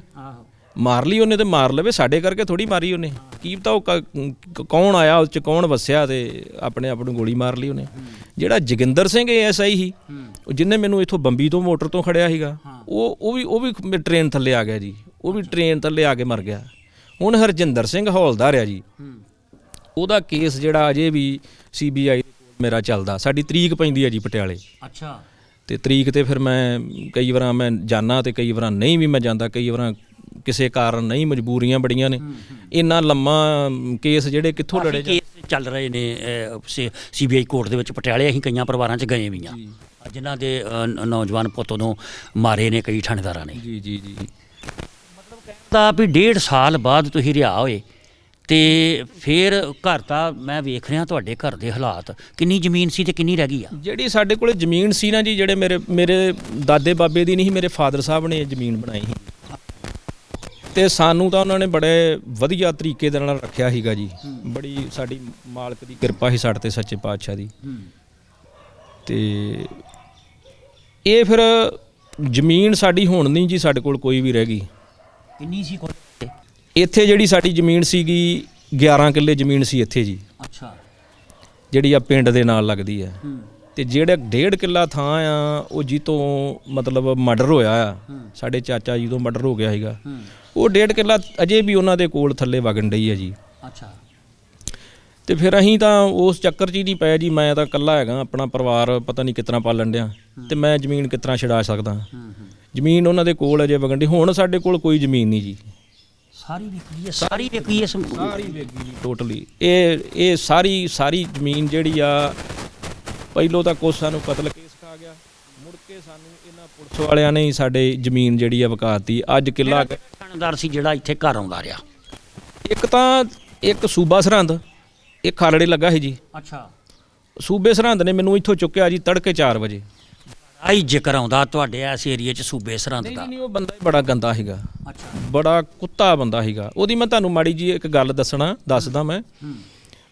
ਮਾਰ ਲਈ ਉਹਨੇ ਤੇ ਮਾਰ ਲਵੇ, ਸਾਡੇ ਕਰਕੇ ਥੋੜੀ ਮਾਰੀ ਉਹਨੇ। ਕੀ ਪਤਾ ਉਹ ਕੌਣ ਆਇਆ, ਉਸ 'ਚ ਕੌਣ ਵਸਿਆ ਤੇ ਆਪਣੇ ਆਪ ਨੂੰ ਗੋਲੀ ਮਾਰ ਲਈ ਉਹਨੇ। ਜਿਹੜਾ ਜੋਗਿੰਦਰ ਸਿੰਘ ASI ਸੀ, ਜਿਹਨੇ ਮੈਨੂੰ ਇੱਥੋਂ ਬੰਬੀ ਤੋਂ ਮੋਟਰ ਤੋਂ ਖੜਿਆ ਸੀਗਾ, ਉਹ ਵੀ ਟ੍ਰੇਨ ਥੱਲੇ ਆ ਗਿਆ ਜੀ। ਉਹ ਵੀ ਟ੍ਰੇਨ ਥੱਲੇ ਆ ਕੇ ਮਰ ਗਿਆ। ਹੁਣ ਹਰਜਿੰਦਰ ਸਿੰਘ ਹੌਲਦਾਰ ਆ ਜੀ, ਉਹਦਾ ਕੇਸ ਜਿਹੜਾ ਅਜੇ ਵੀ CBI ਮੇਰਾ ਚੱਲਦਾ। ਸਾਡੀ ਤਰੀਕ ਪੈਂਦੀ ਹੈ ਜੀ ਪਟਿਆਲੇ। ਅੱਛਾ। ਤੇ ਤਰੀਕ ਤੇ ਫਿਰ ਮੈਂ ਕਈ ਵਾਰਾਂ ਮੈਂ ਜਾਂਦਾ ਤੇ ਕਈ ਵਾਰਾਂ ਨਹੀਂ ਵੀ ਮੈਂ ਜਾਂਦਾ, ਕਈ ਵਾਰਾਂ ਕਿਸੇ ਕਾਰਨ ਨਹੀਂ, ਮਜਬੂਰੀਆਂ ਬੜੀਆਂ ਨੇ। ਇੰਨਾ ਲੰਮਾ ਕੇਸ ਜਿਹੜੇ ਕਿੱਥੋਂ ਲੜੇ ਕੇਸ ਚੱਲ ਰਹੇ ਨੇ CBI ਕੋਰਟ ਦੇ ਵਿੱਚ ਪਟਿਆਲੇ। ਅਸੀਂ ਕਈਆਂ ਪਰਿਵਾਰਾਂ 'ਚ ਗਏ ਵੀ ਹਾਂ ਜਿਨ੍ਹਾਂ ਦੇ ਨੌਜਵਾਨ ਪੁੱਤ ਉਦੋਂ ਮਾਰੇ ਨੇ ਕਈ ਥਾਣੇਦਾਰਾਂ ਨੇ। ਜੀ ਜੀ ਜੀ। ਮਤਲਬ ਕਹਿੰਦਾ ਵੀ 1.5 ਸਾਲ ਬਾਅਦ ਤੁਸੀਂ ਰਿਹਾ ਹੋਏ ਤੇ ਫਿਰ ਘਰ ਤਾਂ ਮੈਂ ਵੇਖ ਰਿਹਾ ਤੁਹਾਡੇ ਘਰ ਦੇ ਹਾਲਾਤ, ਕਿੰਨੀ ਜ਼ਮੀਨ ਸੀ ਤੇ ਕਿੰਨੀ ਰਹਿ ਗਈ ਆ? ਜਿਹੜੀ ਸਾਡੇ ਕੋਲੇ ਜ਼ਮੀਨ ਸੀ ਨਾ ਜੀ, ਜਿਹੜੇ ਮੇਰੇ ਦਾਦੇ ਬਾਬੇ ਦੀ ਨਹੀਂ, ਮੇਰੇ ਫਾਦਰ ਸਾਹਿਬ ਨੇ ਇਹ ਜ਼ਮੀਨ ਬਣਾਈ ਸੀ। ਤੇ ਸਾਨੂੰ ਤਾਂ ਉਹਨਾਂ ਨੇ ਬੜੇ ਵਧੀਆ ਤਰੀਕੇ ਦੇ ਨਾਲ ਰੱਖਿਆ ਸੀਗਾ ਜੀ। ਬੜੀ ਸਾਡੀ ਮਾਲਕ ਦੀ ਕਿਰਪਾ ਸੀ ਸਾਡੇ ਤੇ, ਸੱਚੇ ਪਾਤਸ਼ਾਹ ਦੀ। ਤੇ ਇਹ ਫਿਰ ਜ਼ਮੀਨ ਸਾਡੀ ਹੁਣ ਨਹੀਂ ਜੀ ਸਾਡੇ ਕੋਲ ਕੋਈ ਵੀ ਰਹਿ ਗਈ। ਕਿੰਨੀ ਸੀ ਕੋਲ? ਇੱਥੇ ਜਿਹੜੀ ਸਾਡੀ ਜ਼ਮੀਨ ਸੀਗੀ 11 ਕਿੱਲੇ ਜ਼ਮੀਨ ਸੀ ਇੱਥੇ ਜੀ। ਅੱਛਾ। ਜਿਹੜੀ ਆ ਪਿੰਡ ਦੇ ਨਾਲ ਲੱਗਦੀ ਹੈ। ਤੇ ਜਿਹੜਾ 1.5 ਕਿੱਲਾ ਥਾਂ ਆ, ਉਹ ਜੀ ਤੋਂ ਮਤਲਬ ਮਰਡਰ ਹੋਇਆ ਆ, ਸਾਡੇ ਚਾਚਾ ਜੀ ਤੋਂ ਮਰਡਰ ਹੋ ਗਿਆ ਸੀਗਾ। ਉਹ 1.5 ਕਿੱਲਾ ਅਜੇ ਵੀ ਉਹਨਾਂ ਦੇ ਕੋਲ ਥੱਲੇ ਵਗਣ ਡਈ ਹੈ ਜੀ। ਅੱਛਾ। ਤੇ ਫਿਰ ਅਸੀਂ ਤਾਂ ਉਸ ਚੱਕਰ 'ਚ ਹੀ ਨਹੀਂ ਪਏ ਜੀ। ਮੈਂ ਤਾਂ ਇਕੱਲਾ ਹੈਗਾ, ਆਪਣਾ ਪਰਿਵਾਰ ਪਤਾ ਨਹੀਂ ਕਿਸ ਤਰ੍ਹਾਂ ਪਾਲਣ ਡਿਆ, ਤੇ ਮੈਂ ਜ਼ਮੀਨ ਕਿਸ ਤਰ੍ਹਾਂ ਛਡਾ ਸਕਦਾ। ਜ਼ਮੀਨ ਉਹਨਾਂ ਦੇ ਕੋਲ ਅਜੇ ਵਗਣ ਡਈ। ਹੁਣ ਸਾਡੇ ਕੋਲ ਕੋਈ ਜ਼ਮੀਨ ਨਹੀਂ ਜੀ। ਸਾਰੀ ਵਿਕੀ ਜੀ ਟੋਟਲੀ। ਇਹ ਸਾਰੀ ਜ਼ਮੀਨ ਜਿਹੜੀ ਆ, ਪਹਿਲੋਂ ਤਾਂ ਕੁਛ ਸਾਨੂੰ ਕਤਲ ਕੇਸ ਖਾ ਗਿਆ, ਮੁੜ ਕੇ ਸਾਨੂੰ ਇਹਨਾਂ ਪੁਲਿਸ ਵਾਲਿਆਂ ਨੇ ਹੀ ਸਾਡੇ ਜ਼ਮੀਨ ਜਿਹੜੀ ਆ ਵਿਕਾਤੀ। ਅੱਜ ਕਿੱਲਾ ਥਾਣੇਦਾਰ ਸੀ ਜਿਹੜਾ ਇੱਥੇ ਘਰ ਆਉਂਦਾ ਰਿਹਾ? ਇੱਕ ਸੂਬਾ ਸਰਹੰਦ, ਇੱਕ ਖਾਲੜੇ ਲੱਗਾ ਸੀ ਜੀ। ਅੱਛਾ। ਸੂਬੇ ਸਰਹੰਦ ਨੇ ਮੈਨੂੰ ਇੱਥੋਂ ਚੁੱਕਿਆ ਜੀ ਤੜਕੇ 4 ਵਜੇ। ਆਈ ਜ਼ਿਕਰ ਆਉਂਦਾ ਤੁਹਾਡੇ ਇਸ ਏਰੀਏ 'ਚ ਸੂਬੇ ਸਰਹੰਦ ਦਾ? ਨਹੀਂ, ਉਹ ਬੰਦਾ ਹੀ ਬੜਾ ਗੰਦਾ ਸੀਗਾ। ਅੱਛਾ। ਬੜਾ ਕੁੱਤਾ ਬੰਦਾ ਸੀਗਾ। ਉਹਦੀ ਮੈਂ ਤੁਹਾਨੂੰ ਮਾੜੀ ਜੀ ਇੱਕ ਗੱਲ ਦੱਸਦਾ ਮੈਂ।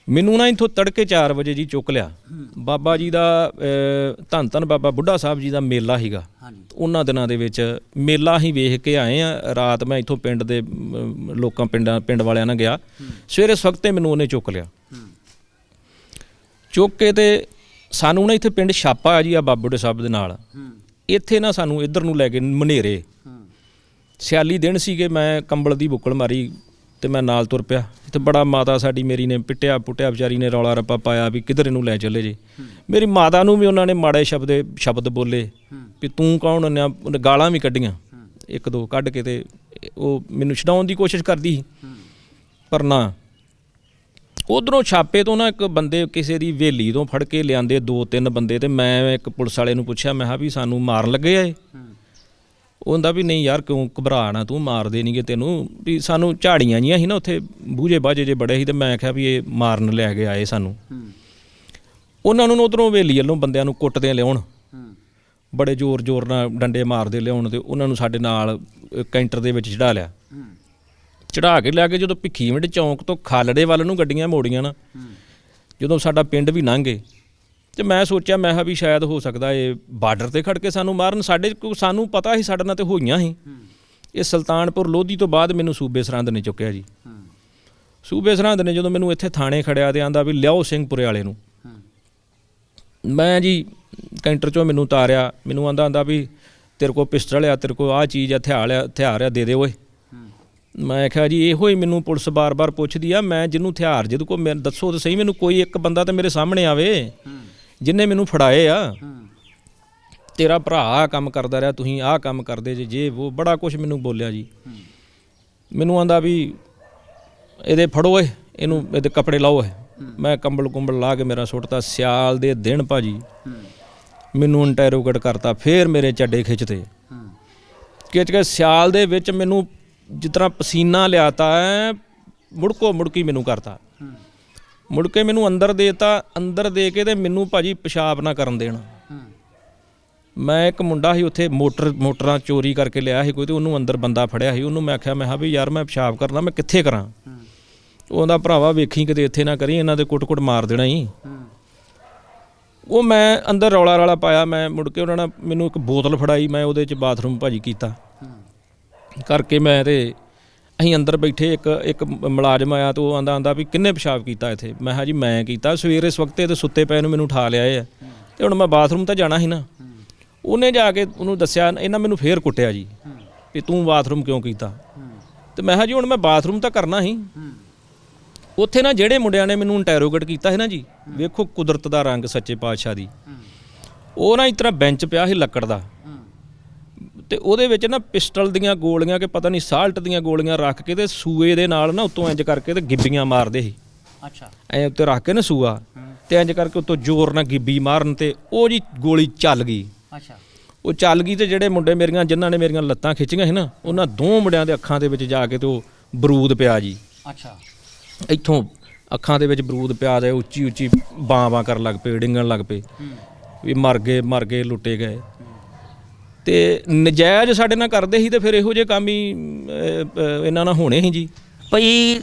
ਮੈਨੂੰ ਨਾ ਇੱਥੋਂ ਤੜਕੇ 4 ਵਜੇ ਜੀ ਚੁੱਕ ਲਿਆ। ਬਾਬਾ ਜੀ ਦਾ ਧੰਨ ਬਾਬਾ ਬੁੱਢਾ ਸਾਹਿਬ ਜੀ ਦਾ ਮੇਲਾ ਸੀਗਾ। ਉਹਨਾਂ ਦਿਨਾਂ ਦੇ ਵਿੱਚ ਮੇਲਾ ਹੀ ਵੇਖ ਕੇ ਆਏ ਆ। ਰਾਤ ਮੈਂ ਇੱਥੋਂ ਪਿੰਡ ਦੇ ਲੋਕਾਂ ਪਿੰਡ ਵਾਲਿਆਂ ਨਾਲ ਗਿਆ। ਸਵੇਰੇ ਸਵਖਤੇ ਮੈਨੂੰ ਉਹਨੇ ਚੁੱਕ ਲਿਆ। ਚੁੱਕ ਕੇ ਤੇ ਸਾਨੂੰ ਨਾ ਇੱਥੇ ਪਿੰਡ ਛਾਪਾ ਆ ਜੀ, ਆ ਬਾਬਾ ਬੁੱਢੇ ਸਾਹਿਬ ਦੇ ਨਾਲ। ਇੱਥੇ ਨਾ ਸਾਨੂੰ ਇੱਧਰ ਨੂੰ ਲੈ ਕੇ ਮਨੇਰੇ, ਸਿਆਲੀ ਦਿਨ ਸੀਗੇ। ਮੈਂ ਕੰਬਲ ਦੀ ਬੁੱਕਲ ਮਾਰੀ ਤੇ ਮੈਂ ਨਾਲ ਤੁਰ ਪਿਆ। ਤੇ ਬੜਾ ਮਾਤਾ ਸਾਡੀ ਮੇਰੀ ਨੇ ਪਿੱਟਿਆ ਪੁੱਟਿਆ, ਵਿਚਾਰੀ ਨੇ ਰੌਲਾ ਰੱਪਾ ਪਾਇਆ ਵੀ ਕਿੱਧਰ ਇਹਨੂੰ ਲੈ ਚੱਲੇ ਜੇ। ਮੇਰੀ ਮਾਤਾ ਨੂੰ ਵੀ ਉਹਨਾਂ ਨੇ ਮਾੜੇ ਸ਼ਬਦ ਬੋਲੇ ਵੀ ਤੂੰ ਕੌਣ ਹੁੰਨਿਆ, ਉਹਨੇ ਗਾਲਾਂ ਵੀ ਕੱਢੀਆਂ 1-2 ਕੱਢ ਕੇ। ਤੇ ਉਹ ਮੈਨੂੰ ਛਡਾਉਣ ਦੀ ਕੋਸ਼ਿਸ਼ ਕਰਦੀ ਸੀ, ਪਰ ਨਾ। ਉਧਰੋਂ ਛਾਪੇ ਤੋਂ ਨਾ ਇੱਕ ਬੰਦੇ ਕਿਸੇ ਦੀ ਹਵੇਲੀ ਤੋਂ ਫੜ ਕੇ ਲਿਆਂਦੇ 2-3 ਬੰਦੇ। ਤੇ ਮੈਂ ਇੱਕ ਪੁਲਿਸ ਵਾਲੇ ਨੂੰ ਪੁੱਛਿਆ, ਮੈਂ ਕਿਹਾ ਵੀ ਸਾਨੂੰ ਮਾਰਨ ਲੱਗੇ ਆ ਇਹ? ਉਹਦਾ ਵੀ ਨਹੀਂ ਯਾਰ, ਕਿਉਂ ਘਬਰਾ ਨਾ ਤੂੰ, ਮਾਰਦੇ ਨਹੀਂਗੇ ਤੈਨੂੰ। ਵੀ ਸਾਨੂੰ ਝਾੜੀਆਂ ਜੀਆਂ ਸੀ ਨਾ ਉੱਥੇ, ਬੂਝੇ ਬਾਝੇ ਜੇ ਬੜੇ ਸੀ। ਤੇ ਮੈਂ ਕਿਹਾ ਵੀ ਇਹ ਮਾਰਨ ਲੈ ਕੇ ਆਏ ਸਾਨੂੰ। ਉਹਨਾਂ ਨੂੰ ਉੱਧਰੋਂ ਹਵੇਲੀ ਵੱਲੋਂ ਬੰਦਿਆਂ ਨੂੰ ਕੁੱਟਦੇ ਲਿਆਉਣ, ਬੜੇ ਜ਼ੋਰ ਨਾਲ ਡੰਡੇ ਮਾਰਦੇ ਲਿਆਉਣ। ਤੇ ਉਹਨਾਂ ਨੂੰ ਸਾਡੇ ਨਾਲ ਕੈਂਟਰ ਦੇ ਵਿੱਚ ਚੜ੍ਹਾ ਲਿਆ। ਚੜ੍ਹਾ ਕੇ ਲਿਆ ਕੇ ਜਦੋਂ ਭਿੱਖੀਵਿੰਡ ਚੌਂਕ ਤੋਂ ਖਾਲੜੇ ਵੱਲ ਨੂੰ ਗੱਡੀਆਂ ਮੋੜੀਆਂ ਨਾ, ਜਦੋਂ ਸਾਡਾ ਪਿੰਡ ਵੀ ਲੰਘ ਗਏ, ਤੇ ਮੈਂ ਸੋਚਿਆ, ਮੈਂ ਕਿਹਾ ਵੀ ਸ਼ਾਇਦ ਹੋ ਸਕਦਾ ਇਹ ਬਾਰਡਰ ਤੇ ਖੜ ਕੇ ਸਾਨੂੰ ਮਾਰਨ। ਸਾਨੂੰ ਪਤਾ ਸੀ ਸਾਡੇ ਨਾਲ ਤੇ ਹੋਈਆਂ ਸੀ। ਇਹ ਸੁਲਤਾਨਪੁਰ ਲੋਧੀ ਤੋਂ ਬਾਅਦ ਮੈਨੂੰ ਸੂਬੇ ਸਰਹੰਦ ਨੇ ਚੁੱਕਿਆ ਜੀ। ਸੂਬੇ ਸਰਹੰਦ ਨੇ ਜਦੋਂ ਮੈਨੂੰ ਇੱਥੇ ਥਾਣੇ ਖੜਿਆ ਤੇ ਆਂਦਾ ਵੀ ਲਿਆਓ ਸਿੰਘਪੁਰੇ ਵਾਲੇ ਨੂੰ। ਮੈਂ ਜੀ ਕੈਂਟਰ 'ਚੋਂ ਮੈਨੂੰ ਉਤਾਰਿਆ। ਮੈਨੂੰ ਆਂਦਾ ਵੀ ਤੇਰੇ ਕੋਲ ਪਿਸਟਲ ਆ, ਤੇਰੇ ਕੋਲ ਆਹ ਚੀਜ਼ ਆ, ਹਥਿਆਰ ਆ, ਦੇ ਓਏ। ਮੈਂ ਕਿਹਾ ਜੀ ਇਹੋ ਹੀ ਮੈਨੂੰ ਪੁਲਿਸ ਬਾਰ-ਬਾਰ ਪੁੱਛਦੀ ਆ, ਮੈਂ ਜਿਹਨੂੰ ਹਥਿਆਰ ਜਿਹਦੇ ਕੋਲ ਮੈਂ ਦੱਸੋ ਤਾਂ ਸਹੀ ਮੈਨੂੰ, ਕੋਈ ਇੱਕ ਬੰਦਾ ਤਾਂ ਮੇਰੇ ਸਾਹਮਣੇ ਆਵੇ ਜਿਹਨੇ ਮੈਨੂੰ ਫੜਾਏ ਆ। ਤੇਰਾ ਭਰਾ ਆਹ ਕੰਮ ਕਰਦਾ ਰਿਹਾ, ਤੁਸੀਂ ਆਹ ਕੰਮ ਕਰਦੇ ਜੇ ਉਹ ਬੜਾ ਕੁਛ ਮੈਨੂੰ ਬੋਲਿਆ ਜੀ। ਮੈਨੂੰ ਆਂਦਾ ਵੀ ਇਹਦੇ ਫੜੋ ਓਏ, ਇਹਨੂੰ ਇਹਦੇ ਕੱਪੜੇ ਲਾਓ ਏ। ਮੈਂ ਕੰਬਲ ਲਾ ਕੇ ਮੇਰਾ ਸੁੱਟਤਾ। ਸਿਆਲ ਦੇ ਦਿਨ ਭਾਜੀ ਮੈਨੂੰ ਇੰਟੈਰੋਗੇਟ ਕਰਤਾ, ਫਿਰ ਮੇਰੇ ਚੱਡੇ ਖਿੱਚਦੇ ਖਿੱਚ ਕੇ ਸਿਆਲ ਦੇ ਵਿੱਚ ਮੈਨੂੰ ਜਿਸ ਤਰ੍ਹਾਂ ਪਸੀਨਾ ਲਿਆਤਾ ਹੈ, ਮੁੜਕੀ ਮੈਨੂੰ ਕਰਤਾ। ਮੁੜ ਕੇ ਮੈਨੂੰ ਅੰਦਰ ਦੇਤਾ, ਅੰਦਰ ਦੇ ਕੇ ਤੇ ਮੈਨੂੰ ਭਾਜੀ ਪਿਸ਼ਾਬ ਨਾ ਕਰਨ ਦੇਣਾ। ਮੈਂ ਇੱਕ ਮੁੰਡਾ ਸੀ ਉੱਥੇ ਮੋਟਰਾਂ ਚੋਰੀ ਕਰਕੇ ਲਿਆ ਸੀ ਕੋਈ, ਤੇ ਉਹਨੂੰ ਅੰਦਰ ਬੰਦਾ ਫੜਿਆ ਸੀ। ਉਹਨੂੰ ਮੈਂ ਆਖਿਆ, ਮੈਂ ਕਿਹਾ ਵੀ ਯਾਰ ਮੈਂ ਪਿਸ਼ਾਬ ਕਰਨਾ, ਮੈਂ ਕਿੱਥੇ ਕਰਾਂ? ਉਹਦਾ ਭਰਾਵਾ ਵੇਖੀ ਕਿਤੇ ਇੱਥੇ ਨਾ ਕਰੀ, ਇਹਨਾਂ ਦੇ ਕੁੱਟ ਮਾਰ ਦੇਣਾ ਹੀ। ਉਹ ਮੈਂ ਅੰਦਰ ਰੌਲਾ ਪਾਇਆ। ਮੈਂ ਮੁੜ ਕੇ ਉਹਨਾਂ ਨੇ ਮੈਨੂੰ ਇੱਕ ਬੋਤਲ ਫੜਾਈ, ਮੈਂ ਉਹਦੇ 'ਚ ਬਾਥਰੂਮ ਭਾਜੀ ਕੀਤਾ ਕਰਕੇ। ਮੈਂ ਤੇ ਅਸੀਂ ਅੰਦਰ ਬੈਠੇ, ਇੱਕ ਮੁਲਾਜ਼ਮ ਆਇਆ ਤੇ ਉਹ ਆਂਦਾ ਵੀ ਕਿੰਨੇ ਪਿਸ਼ਾਬ ਕੀਤਾ ਇੱਥੇ? ਮੈਂ ਕਿਹਾ ਜੀ ਮੈਂ ਕੀਤਾ, ਸਵੇਰੇ ਇਸ ਵਕਤੇ ਤੇ ਸੁੱਤੇ ਪਏ ਨੂੰ ਮੈਨੂੰ ਉਠਾ ਲਿਆਏ ਆ, ਤੇ ਹੁਣ ਮੈਂ ਬਾਥਰੂਮ ਤਾਂ ਜਾਣਾ ਸੀ ਨਾ। ਉਹਨੇ ਜਾ ਕੇ ਉਹਨੂੰ ਦੱਸਿਆ, ਇਹਨਾਂ ਮੈਨੂੰ ਫੇਰ ਕੁੱਟਿਆ ਜੀ ਵੀ ਤੂੰ ਬਾਥਰੂਮ ਕਿਉਂ ਕੀਤਾ? ਤੇ ਮੈਂ ਕਿਹਾ ਜੀ ਹੁਣ ਮੈਂ ਬਾਥਰੂਮ ਤਾਂ ਕਰਨਾ ਸੀ। ਉੱਥੇ ਨਾ ਜਿਹੜੇ ਮੁੰਡਿਆਂ ਨੇ ਮੈਨੂੰ ਇੰਟੈਰੋਗੇਟ ਕੀਤਾ ਸੀ ਨਾ ਜੀ, ਵੇਖੋ ਕੁਦਰਤ ਦਾ ਰੰਗ ਸੱਚੇ ਪਾਤਸ਼ਾਹ ਦੀ। ਉਹ ਨਾ ਇਸ ਤਰ੍ਹਾਂ ਬੈਂਚ ਪਿਆ ਸੀ ਲੱਕੜ ਦਾ, ਤੇ ਉਹਦੇ ਵਿੱਚ ਨਾ ਪਿਸਟਲ ਦੀਆਂ ਗੋਲੀਆਂ ਕਿ ਪਤਾ ਨਹੀਂ ਸਾਲਟ ਦੀਆਂ ਗੋਲੀਆਂ ਰੱਖ ਕੇ ਤੇ ਸੂਏ ਦੇ ਨਾਲ ਨਾ ਉੱਤੋਂ ਇੰਜ ਕਰਕੇ ਤੇ ਗਿੱਬੀਆਂ ਮਾਰਦੇ ਸੀ। ਅੱਛਾ, ਐ ਉੱਤੇ ਰੱਖ ਕੇ ਨਾ ਸੂਆ ਤੇ ਇੰਜ ਕਰਕੇ ਉੱਤੋਂ ਜ਼ੋਰ ਨਾਲ ਗਿੱਬੀ ਮਾਰਨ ਤੇ ਉਹ ਜੀ ਗੋਲੀ ਚੱਲ ਗਈ। ਅੱਛਾ, ਉਹ ਚੱਲ ਗਈ ਤੇ ਜਿਹੜੇ ਮੁੰਡੇ ਜਿਨ੍ਹਾਂ ਨੇ ਮੇਰੀਆਂ ਲੱਤਾਂ ਖਿੱਚੀਆਂ ਸੀ ਨਾ, ਉਹਨਾਂ ਦੋ ਮੁੰਡਿਆਂ ਦੇ ਅੱਖਾਂ ਦੇ ਵਿੱਚ ਜਾ ਕੇ ਤੇ ਉਹ ਬਰੂਦ ਪਿਆ ਜੀ। ਅੱਛਾ, ਇੱਥੋਂ ਅੱਖਾਂ ਦੇ ਵਿੱਚ ਬਰੂਦ ਪਿਆ ਤੇ ਉੱਚੀ ਬਾਂ ਕਰਨ ਲੱਗ ਪਏ, ਡਿੰਗਣ ਲੱਗ ਪਏ ਵੀ ਮਰ ਗਏ ਲੁੱਟੇ ਗਏ। ਤੇ ਨਜਾਇਜ਼ ਸਾਡੇ ਨਾਲ ਕਰਦੇ ਸੀ ਤੇ ਫਿਰ ਇਹੋ ਜਿਹੇ ਕੰਮ ਹੀ ਇਹਨਾਂ ਨਾਲ ਹੋਣੇ ਸੀ ਜੀ। ਭਾਈ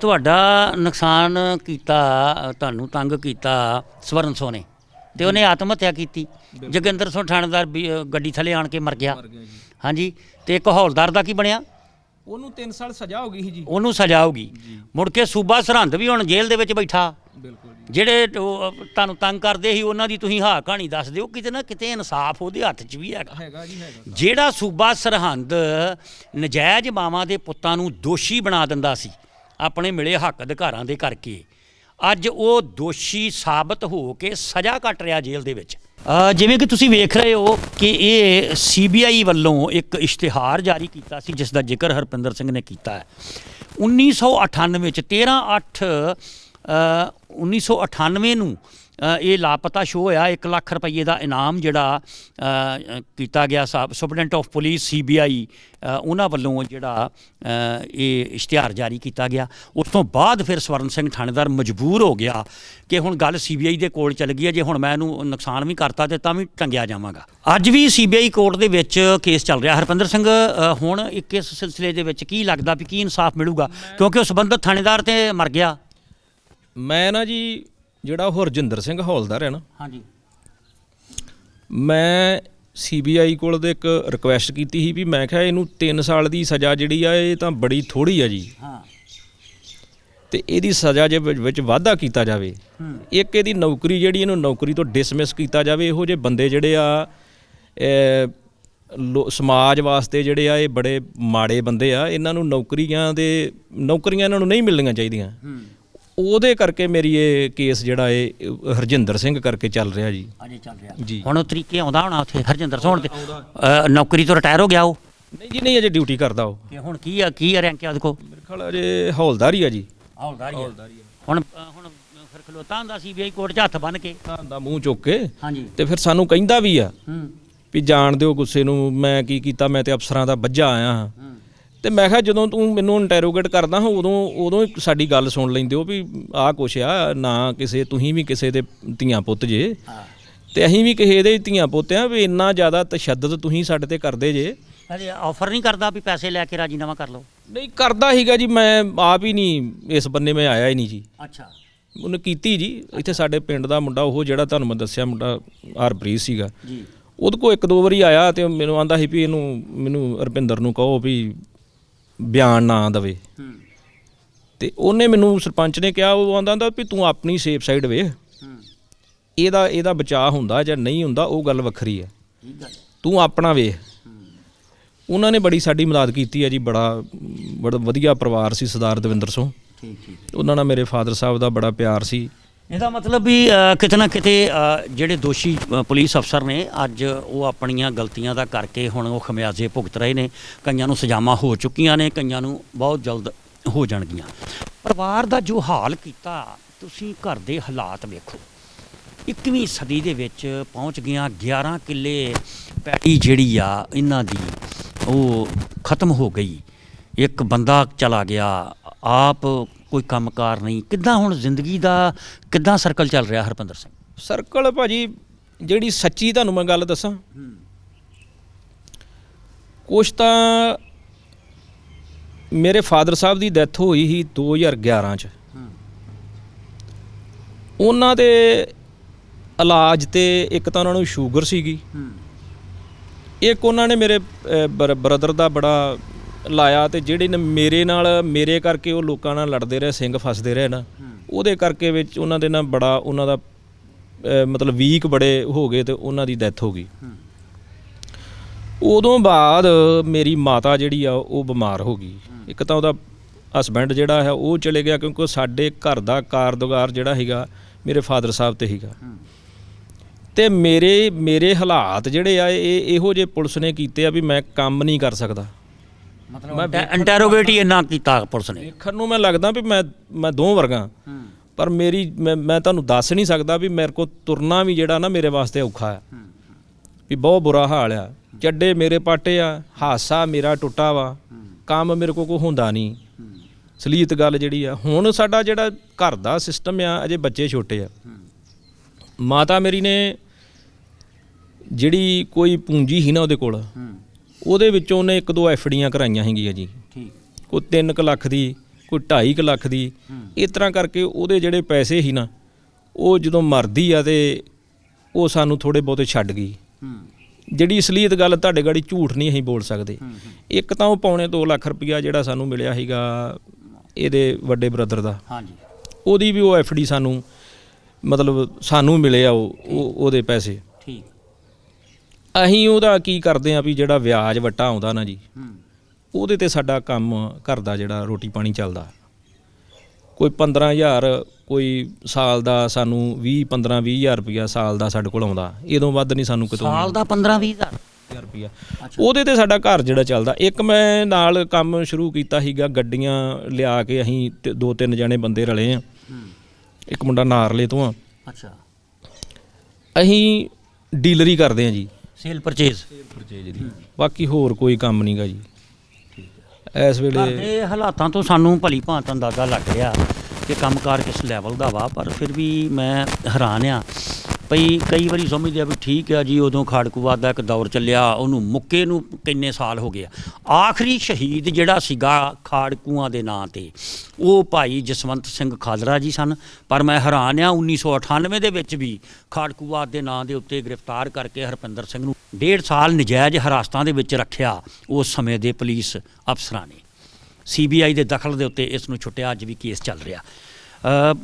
ਤੁਹਾਡਾ ਨੁਕਸਾਨ ਕੀਤਾ, ਤੁਹਾਨੂੰ ਤੰਗ ਕੀਤਾ ਸਵਰਨ ਸੋ ਨੇ, ਤੇ ਉਹਨੇ ਆਤਮ ਹੱਤਿਆ ਕੀਤੀ। ਜੋਗਿੰਦਰ ਸਿੰਘ ਥਾਣੇਦਾਰ ਗੱਡੀ ਥੱਲੇ ਆਣ ਕੇ ਮਰ ਗਿਆ। ਹਾਂਜੀ, ਤੇ ਇੱਕ ਹੌਲਦਾਰ ਦਾ ਕੀ ਬਣਿਆ? ਉਹਨੂੰ 3 ਸਾਲ ਸਜ਼ਾ ਹੋ ਗਈ ਸੀ ਜੀ। ਉਹਨੂੰ ਸਜ਼ਾ ਹੋ ਗਈ। ਮੁੜ ਕੇ ਸੂਬਾ ਸਰਹੰਦ ਵੀ ਹੁਣ ਜੇਲ੍ਹ ਦੇ ਵਿੱਚ ਬੈਠਾ। ਬਿਲਕੁਲ ਜੀ। ਜਿਹੜੇ ਤੁਹਾਨੂੰ ਤੰਗ ਕਰਦੇ ਸੀ ਉਹਨਾਂ ਦੀ ਤੁਸੀਂ ਹਾਂ ਕਹਾਣੀ ਦੱਸ ਦਿਓ, ਕਿਤੇ ਨਾ ਕਿਤੇ ਇਨਸਾਫ ਉਹਦੇ ਹੱਥ 'ਚ ਵੀ ਹੈਗਾ ਜੀ, ਹੈਗਾ। ਜਿਹੜਾ ਸੂਬਾ ਸਰਹੰਦ ਨਜਾਇਜ਼ ਮਾਵਾਂ ਦੇ ਪੁੱਤਾਂ ਨੂੰ ਦੋਸ਼ੀ ਬਣਾ ਦਿੰਦਾ ਸੀ ਆਪਣੇ ਮਿਲੇ ਹੱਕ ਅਧਿਕਾਰਾਂ ਦੇ ਕਰਕੇ, ਅੱਜ ਉਹ ਦੋਸ਼ੀ ਸਾਬਤ ਹੋ ਕੇ ਸਜ਼ਾ ਕੱਟ ਰਿਹਾ ਜੇਲ੍ਹ ਦੇ ਵਿੱਚ। ਜਿਵੇਂ ਕਿ ਤੁਸੀਂ ਵੇਖ ਰਹੇ ਹੋ ਕਿ ਇਹ CBI ਵੱਲੋਂ ਇੱਕ ਇਸ਼ਤਿਹਾਰ ਜਾਰੀ ਕੀਤਾ ਸੀ ਜਿਸ ਦਾ ਜ਼ਿਕਰ ਹਰਪਿੰਦਰ ਸਿੰਘ ਨੇ ਕੀਤਾ ਹੈ। 1998 ਵਿੱਚ 13/8/1998 ਨੂੰ ਇਹ ਲਾਪਤਾ ਸ਼ੋਅ ਹੋਇਆ। 1 ਲੱਖ ਰੁਪਏ ਦਾ ਇਨਾਮ ਜਿਹੜਾ ਕੀਤਾ ਗਿਆ ਸੁਪਰਡੈਂਟ ਆਫ ਪੁਲਿਸ CBI ਉਹਨਾਂ ਵੱਲੋਂ ਜਿਹੜਾ ਇਹ ਇਸ਼ਤਿਹਾਰ ਜਾਰੀ ਕੀਤਾ ਗਿਆ। ਉਸ ਤੋਂ ਬਾਅਦ ਫਿਰ ਸਵਰਨ ਸਿੰਘ ਥਾਣੇਦਾਰ ਮਜਬੂਰ ਹੋ ਗਿਆ ਕਿ ਹੁਣ ਗੱਲ CBI ਦੇ ਕੋਲ ਚੱਲ ਗਈ ਹੈ, ਜੇ ਹੁਣ ਮੈਂ ਇਹਨੂੰ ਨੁਕਸਾਨ ਵੀ ਕਰਤਾ ਤੇ ਤਾਂ ਵੀ ਟੰਗਿਆ ਜਾਵਾਂਗਾ। ਅੱਜ ਵੀ CBI ਕੋਰਟ ਦੇ ਵਿੱਚ ਕੇਸ ਚੱਲ ਰਿਹਾ। ਹਰਪਿੰਦਰ ਸਿੰਘ, ਹੁਣ ਇਸ ਸਿਲਸਿਲੇ ਦੇ ਵਿੱਚ ਕੀ ਲੱਗਦਾ ਵੀ ਕੀ ਇਨਸਾਫ ਮਿਲੂਗਾ, ਕਿਉਂਕਿ ਉਹ ਸੰਬੰਧਿਤ ਥਾਣੇਦਾਰ ਤੇ ਮਰ ਗਿਆ? ਮੈਂ ਨਾ ਜੀ ਜਿਹੜਾ ਉਹ ਹਰਜਿੰਦਰ ਸਿੰਘ ਹੌਲਦਾਰ ਹੈ ਨਾ, ਹਾਂਜੀ, ਮੈਂ CBI ਕੋਲ ਦੇ ਇੱਕ ਰਿਕੁਐਸਟ ਕੀਤੀ ਸੀ ਵੀ ਮੈਂ ਕਿਹਾ ਇਹਨੂੰ 3 ਸਾਲ ਦੀ ਸਜ਼ਾ ਜਿਹੜੀ ਆ ਇਹ ਤਾਂ ਬੜੀ ਥੋੜ੍ਹੀ ਆ ਜੀ। ਹਾਂ, ਤੇ ਇਹਦੀ ਸਜ਼ਾ ਜੇ ਵਿੱਚ ਵਾਧਾ ਕੀਤਾ ਜਾਵੇ। ਇੱਕ ਇਹਦੀ ਨੌਕਰੀ ਜਿਹੜੀ, ਇਹਨੂੰ ਨੌਕਰੀ ਤੋਂ ਡਿਸਮਿਸ ਕੀਤਾ ਜਾਵੇ। ਇਹੋ ਜਿਹੇ ਬੰਦੇ ਜਿਹੜੇ ਆ ਸਮਾਜ ਵਾਸਤੇ ਜਿਹੜੇ ਆ ਇਹ ਬੜੇ ਮਾੜੇ ਬੰਦੇ ਆ, ਇਹਨਾਂ ਨੂੰ ਨੌਕਰੀਆਂ ਇਹਨਾਂ ਨੂੰ ਨਹੀਂ ਮਿਲਣੀਆਂ ਚਾਹੀਦੀਆਂ। ਉਹਦੇ ਕਰਕੇ ਮੇਰੀ ਇਹ ਕੇਸ ਜਿਹੜਾ ਇਹ ਹਰਜਿੰਦਰ ਸਿੰਘ ਕਰਕੇ ਚੱਲ ਰਿਹਾ ਜੀ। ਅਜੇ ਚੱਲ ਰਿਹਾ ਜੀ। ਹੁਣ ਉਹ ਤਰੀਕੇ ਆਉਂਦਾ ਹੋਣਾ ਉੱਥੇ ਹਰਜਿੰਦਰ ਸਿੰਘ ਤੇ ਨੌਕਰੀ ਤੋਂ ਰਿਟਾਇਰ ਹੋ ਗਿਆ ਉਹ? ਨਹੀਂ ਜੀ, ਨਹੀਂ, ਅਜੇ ਡਿਊਟੀ ਕਰਦਾ ਉਹ। ਤੇ ਹੁਣ ਕੀ ਆ ਰੈਂਕ ਆ ਉਹਦੇ ਕੋਲ? ਮੇਰੇ ਖਿਆਲ ਅਜੇ ਹੌਲਦਾਰ ਹੀ ਆ ਜੀ। ਹੌਲਦਾਰ ਹੀ ਆ। ਹੁਣ ਫਿਰ ਖਲੋਤਾ ਹੁੰਦਾ CBI ਕੋਰਟ 'ਚ ਹੱਥ ਬੰਨ੍ਹ ਕੇ, ਹੁੰਦਾ ਮੂੰਹ ਚੁੱਕ ਕੇ। ਹਾਂਜੀ, ਤੇ ਫਿਰ ਸਾਨੂੰ ਕਹਿੰਦਾ ਵੀ ਆ ਵੀ ਜਾਣ ਦਿਓ ਗੁੱਸੇ ਨੂੰ, ਮੈਂ ਕੀ ਕੀਤਾ, ਮੈਂ ਤੇ ਅਫਸਰਾਂ ਦਾ ਬੱਝਾ ਆਇਆ ਹਾਂ। ਤੇ ਮੈਂ ਕਿਹਾ ਜਦੋਂ ਤੂੰ ਮੈਨੂੰ ਇੰਟੈਰੋਗੇਟ ਕਰਦਾ ਹਾਂ ਉਦੋਂ ਹੀ ਸਾਡੀ ਗੱਲ ਸੁਣ ਲੈਂਦੇ ਹੋ ਵੀ ਆਹ ਕੁਛ ਆ ਨਾ, ਤੁਸੀਂ ਵੀ ਕਿਸੇ ਦੇ ਧੀਆਂ ਪੁੱਤ ਜੇ ਤੇ ਅਸੀਂ ਵੀ ਕਿਸੇ ਦੇ ਧੀਆਂ ਪੁੱਤ ਆ, ਵੀ ਇੰਨਾ ਜ਼ਿਆਦਾ ਤਸ਼ੱਦਦ ਤੁਸੀਂ ਸਾਡੇ ਤੇ ਕਰਦੇ ਜੇ। ਅਜੇ ਆਫਰ ਨਹੀਂ ਕਰਦਾ ਵੀ ਪੈਸੇ ਲੈ ਕੇ ਰਾਜੀਨਾਮਾ ਕਰ ਲਓ? ਨਹੀਂ ਕਰਦਾ ਸੀਗਾ ਜੀ, ਮੈਂ ਆਪ ਹੀ ਨਹੀਂ ਇਸ ਬੰਨੇ ਮੈਂ ਆਇਆ ਹੀ ਨਹੀਂ ਜੀ। ਅੱਛਾ, ਉਹਨੇ ਕੀਤੀ ਜੀ। ਇੱਥੇ ਸਾਡੇ ਪਿੰਡ ਦਾ ਮੁੰਡਾ, ਉਹ ਜਿਹੜਾ ਤੁਹਾਨੂੰ ਮੈਂ ਦੱਸਿਆ ਮੁੰਡਾ ਹਰਪ੍ਰੀਤ ਸੀਗਾ ਜੀ, ਉਹਦੇ ਕੋਲ 1-2 ਵਾਰੀ ਆਇਆ ਤੇ ਮੈਨੂੰ ਆਂਦਾ ਸੀ ਵੀ ਮੈਨੂੰ ਰੁਪਿੰਦਰ ਨੂੰ ਕਹੋ ਵੀ ਬਿਆਨ ਨਾ ਦੇਵੇ। ਤੇ ਉਹਨੇ ਮੈਨੂੰ ਸਰਪੰਚ ਨੇ ਕਿਹਾ, ਉਹ ਆਂਦਾ ਵੀ ਤੂੰ ਆਪਣੀ ਸੇਫ ਸਾਈਡ ਵੇਖ, ਇਹਦਾ ਬਚਾਅ ਹੁੰਦਾ ਜਾਂ ਨਹੀਂ ਹੁੰਦਾ ਉਹ ਗੱਲ ਵੱਖਰੀ ਹੈ, ਤੂੰ ਆਪਣਾ ਵੇਖ। ਉਹਨਾਂ ਨੇ ਬੜੀ ਸਾਡੀ ਮਦਦ ਕੀਤੀ ਹੈ ਜੀ। ਬੜਾ ਵਧੀਆ ਪਰਿਵਾਰ ਸੀ ਸਰਦਾਰ ਦਵਿੰਦਰ ਸਿੰਘ। ਠੀਕ ਉਹਨਾਂ ਨਾਲ ਮੇਰੇ ਫਾਦਰ ਸਾਹਿਬ ਦਾ ਬੜਾ ਪਿਆਰ ਸੀ। ਇਹਦਾ ਮਤਲਬ ਵੀ ਕਿਤੇ ਨਾ ਕਿਤੇ ਜਿਹੜੇ ਦੋਸ਼ੀ ਪੁਲਿਸ ਅਫਸਰ ਨੇ ਅੱਜ ਉਹ ਆਪਣੀਆਂ ਗਲਤੀਆਂ ਦਾ ਕਰਕੇ ਹੁਣ ਉਹ ਖਮਿਆਜ਼ੇ ਭੁਗਤ ਰਹੇ ਨੇ। ਕਈਆਂ ਨੂੰ ਸਜ਼ਾਵਾਂ ਹੋ ਚੁੱਕੀਆਂ ਨੇ, ਕਈਆਂ ਨੂੰ ਬਹੁਤ ਜਲਦ ਹੋ ਜਾਣਗੀਆਂ। ਪਰਿਵਾਰ ਦਾ ਜੋ ਹਾਲ ਕੀਤਾ ਤੁਸੀਂ, ਘਰ ਦੇ ਹਾਲਾਤ ਵੇਖੋ। 21ਵੀਂ ਸਦੀ ਦੇ ਵਿੱਚ ਪਹੁੰਚ ਗਿਆ। 11 ਕਿੱਲੇ ਪੈੜੀ ਜਿਹੜੀ ਆ ਇਹਨਾਂ ਦੀ ਉਹ ਖਤਮ ਹੋ ਗਈ। ਇੱਕ ਬੰਦਾ ਚਲਾ ਗਿਆ, ਆਪ ਕੋਈ ਕੰਮਕਾਰ ਨਹੀਂ। ਕਿੱਦਾਂ ਹੁਣ ਜ਼ਿੰਦਗੀ ਦਾ ਕਿੱਦਾਂ ਸਰਕਲ ਚੱਲ ਰਿਹਾ ਹਰਪਿੰਦਰ ਸਿੰਘ? ਸਰਕਲ ਭਾਜੀ ਜਿਹੜੀ ਸੱਚੀ ਤੁਹਾਨੂੰ ਮੈਂ ਗੱਲ ਦੱਸਾਂ, ਕੁਛ ਤਾਂ ਮੇਰੇ ਫਾਦਰ ਸਾਹਿਬ ਦੀ ਡੈਥ ਹੋਈ ਸੀ 2011 'ਚ। ਉਹਨਾਂ ਦੇ ਇਲਾਜ ਤੇ ਇੱਕ ਤਾਂ ਉਹਨਾਂ ਨੂੰ ਸ਼ੂਗਰ ਸੀਗੀ, ਇੱਕ ਉਹਨਾਂ ਨੇ ਮੇਰੇ ਬ੍ਰਦਰ ਦਾ ਬੜਾ ਲਾਇਆ, ਤੇ ਜਿਹੜੇ ਨੇ ਮੇਰੇ ਨਾਲ ਮੇਰੇ ਕਰਕੇ ਉਹ ਲੋਕਾਂ ਨਾਲ ਲੜਦੇ ਰਹੇ, ਸਿੰਘ ਫਸਦੇ ਰਹੇ ਨਾ, ਉਹਦੇ ਕਰਕੇ ਵਿੱਚ ਉਹਨਾਂ ਦੇ ਨਾਲ ਬੜਾ ਉਹਨਾਂ ਦਾ ਮਤਲਬ ਵੀਕ ਬੜੇ ਹੋ ਗਏ ਤੇ ਉਹਨਾਂ ਦੀ ਡੈਥ ਹੋ ਗਈ। ਉਦੋਂ ਬਾਅਦ ਮੇਰੀ ਮਾਤਾ ਜਿਹੜੀ ਆ ਉਹ ਬਿਮਾਰ ਹੋ ਗਈ। ਇੱਕ ਤਾਂ ਉਹਦਾ ਹਸਬੈਂਡ ਜਿਹੜਾ ਹੈ ਉਹ ਚਲੇ ਗਿਆ, ਕਿਉਂਕਿ ਸਾਡੇ ਘਰ ਦਾ ਕਾਰੋਬਾਰ ਜਿਹੜਾ ਸੀਗਾ ਮੇਰੇ ਫਾਦਰ ਸਾਹਿਬ ਤੇ ਸੀਗਾ। ਤੇ ਮੇਰੇ ਹਾਲਾਤ ਜਿਹੜੇ ਆ ਇਹ ਇਹੋ ਜਿਹੇ ਪੁਲਿਸ ਨੇ ਕੀਤੇ ਆ ਵੀ ਮੈਂ ਕੰਮ ਨਹੀਂ ਕਰ ਸਕਦਾ। ਮਤਲਬ ਇੰਟਰੋਗੇਟ ਹੀ ਇੰਨਾ ਕੀਤਾ ਪੁਲਿਸ ਨੇ। ਵੇਖਣ ਨੂੰ ਮੈਂ ਲੱਗਦਾ ਵੀ ਮੈਂ ਦੋ ਵਰਗਾ, ਪਰ ਮੈਂ ਤੁਹਾਨੂੰ ਦੱਸ ਨਹੀਂ ਸਕਦਾ ਵੀ ਮੇਰੇ ਕੋਲ ਤੁਰਨਾ ਵੀ ਜਿਹੜਾ ਨਾ ਮੇਰੇ ਵਾਸਤੇ ਔਖਾ ਆ, ਵੀ ਬਹੁਤ ਬੁਰਾ ਹਾਲ ਆ। ਚੱਡੇ ਮੇਰੇ ਪਾਟੇ ਆ, ਹਾਸਾ ਮੇਰਾ ਟੁੱਟਾ ਵਾ, ਕੰਮ ਮੇਰੇ ਕੋਲ ਕੋਈ ਹੁੰਦਾ ਨਹੀਂ। ਸਲੀਤ ਗੱਲ ਜਿਹੜੀ ਆ ਹੁਣ ਸਾਡਾ ਜਿਹੜਾ ਘਰ ਦਾ ਸਿਸਟਮ ਆ, ਅਜੇ ਬੱਚੇ ਛੋਟੇ ਆ। ਮਾਤਾ ਮੇਰੀ ਨੇ ਜਿਹੜੀ ਕੋਈ ਪੂੰਜੀ ਸੀ ਨਾ ਉਹਦੇ ਕੋਲ, ਉਹਦੇ ਵਿੱਚੋਂ ਉਹਨੇ 1-2 ਐਫਡੀਆਂ ਕਰਾਈਆਂ ਸੀਗੀਆਂ ਜੀ। ਕੋਈ 3 ਕੁ ਲੱਖ ਦੀ, ਕੋਈ 2.5 ਲੱਖ ਦੀ। ਇਸ ਤਰ੍ਹਾਂ ਕਰਕੇ ਉਹਦੇ ਜਿਹੜੇ ਪੈਸੇ ਸੀ ਨਾ, ਉਹ ਜਦੋਂ ਮਰਦੀ ਆ ਤੇ ਉਹ ਸਾਨੂੰ ਥੋੜ੍ਹੇ ਬਹੁਤੇ ਛੱਡ ਗਈ। ਜਿਹੜੀ ਅਸਲੀਅਤ ਗੱਲ ਤੁਹਾਡੇ ਗਾੜੀ ਝੂਠ ਨਹੀਂ ਅਸੀਂ ਬੋਲ ਸਕਦੇ। ਇੱਕ ਤਾਂ ਉਹ 2.25 ਲੱਖ ਰੁਪਈਆ ਜਿਹੜਾ ਸਾਨੂੰ ਮਿਲਿਆ ਸੀਗਾ ਇਹਦੇ ਵੱਡੇ ਬ੍ਰਦਰ ਦਾ, ਉਹਦੀ ਵੀ ਉਹ ਐਫਡੀ ਸਾਨੂੰ ਮਤਲਬ ਸਾਨੂੰ ਮਿਲੇ ਆ ਉਹਦੇ ਪੈਸੇ। ਅਸੀਂ ਉਹਦਾ ਕੀ ਕਰਦੇ ਆ ਵੀ ਜਿਹੜਾ ਵਿਆਜ ਵੱਟਾ ਆਉਂਦਾ ਨਾ ਜੀ, ਉਹਦੇ ਤੇ ਸਾਡਾ ਕੰਮ ਘਰ ਦਾ ਜਿਹੜਾ ਰੋਟੀ ਪਾਣੀ ਚੱਲਦਾ। ਕੋਈ 15,000 ਕੋਈ ਸਾਲ ਦਾ ਸਾਨੂੰ 15-20,000 ਰੁਪਈਆ ਸਾਲ ਦਾ ਸਾਡੇ ਕੋਲ ਆਉਂਦਾ। ਇਹਦੋਂ ਵੱਧ ਨਹੀਂ ਸਾਨੂੰ ਕਿਤੋਂ। ਸਾਲ ਦਾ 15-20,000 ਰੁਪਈਆ ਉਹਦੇ ਤੇ ਸਾਡਾ ਘਰ ਜਿਹੜਾ ਚੱਲਦਾ। ਇੱਕ ਮੈਂ ਨਾਲ ਕੰਮ ਸ਼ੁਰੂ ਕੀਤਾ ਸੀਗਾ, ਗੱਡੀਆਂ ਲਿਆ ਕੇ ਅਸੀਂ 2-3 ਜਣੇ ਬੰਦੇ ਰਲੇ ਆ। ਇੱਕ ਮੁੰਡਾ ਨਾਰਲੇ ਤੋਂ ਆ। ਅੱਛਾ, ਅਸੀਂ ਡੀਲਰੀ ਕਰਦੇ ਆ ਜੀ, ਸੇਲ ਪਰਚੇਜ ਦੀ। ਬਾਕੀ ਹੋਰ ਕੋਈ ਕੰਮ ਨਹੀਂਗਾ ਜੀ ਇਸ ਵੇਲੇ। ਦੇ ਹਾਲਾਤਾਂ ਤੋਂ ਸਾਨੂੰ ਭਲੀ ਭਾਂਤ ਅੰਦਾਜ਼ਾ ਲੱਗ ਰਿਹਾ ਕਿ ਕੰਮਕਾਰ ਕਿਸ ਲੈਵਲ ਦਾ ਵਾ, ਪਰ ਫਿਰ ਵੀ ਮੈਂ ਹੈਰਾਨ ਆ ਭਈ ਕਈ ਵਾਰੀ ਸਮਝਦੇ ਆ ਵੀ ਠੀਕ ਆ ਜੀ, ਉਦੋਂ ਖਾੜਕੂਵਾਦ ਦਾ ਇੱਕ ਦੌਰ ਚੱਲਿਆ, ਉਹਨੂੰ ਮੁੱਕੇ ਨੂੰ ਕਿੰਨੇ ਸਾਲ ਹੋ ਗਏ ਆ। ਆਖਰੀ ਸ਼ਹੀਦ ਜਿਹੜਾ ਸੀਗਾ ਖਾੜਕੂਆਂ ਦੇ ਨਾਂ ਤੇ ਉਹ ਭਾਈ ਜਸਵੰਤ ਸਿੰਘ ਖਾਲੜਾ ਜੀ ਸਨ। ਪਰ ਮੈਂ ਹੈਰਾਨ ਆ 1998 ਦੇ ਵਿੱਚ ਵੀ ਖਾੜਕੂਵਾਦ ਦੇ ਨਾਂ ਦੇ ਉੱਤੇ ਗ੍ਰਿਫਤਾਰ ਕਰਕੇ ਹਰਪਿੰਦਰ ਸਿੰਘ ਨੂੰ 1.5 ਸਾਲ ਨਜਾਇਜ਼ ਹਿਰਾਸਤਾਂ ਦੇ ਵਿੱਚ ਰੱਖਿਆ ਉਸ ਸਮੇਂ ਦੇ ਪੁਲਿਸ ਅਫਸਰਾਂ ਨੇ। CBI ਦੇ ਦਖਲ ਦੇ ਉੱਤੇ ਇਸ ਨੂੰ ਛੁੱਟਿਆ। ਅੱਜ ਵੀ ਕੇਸ ਚੱਲ ਰਿਹਾ।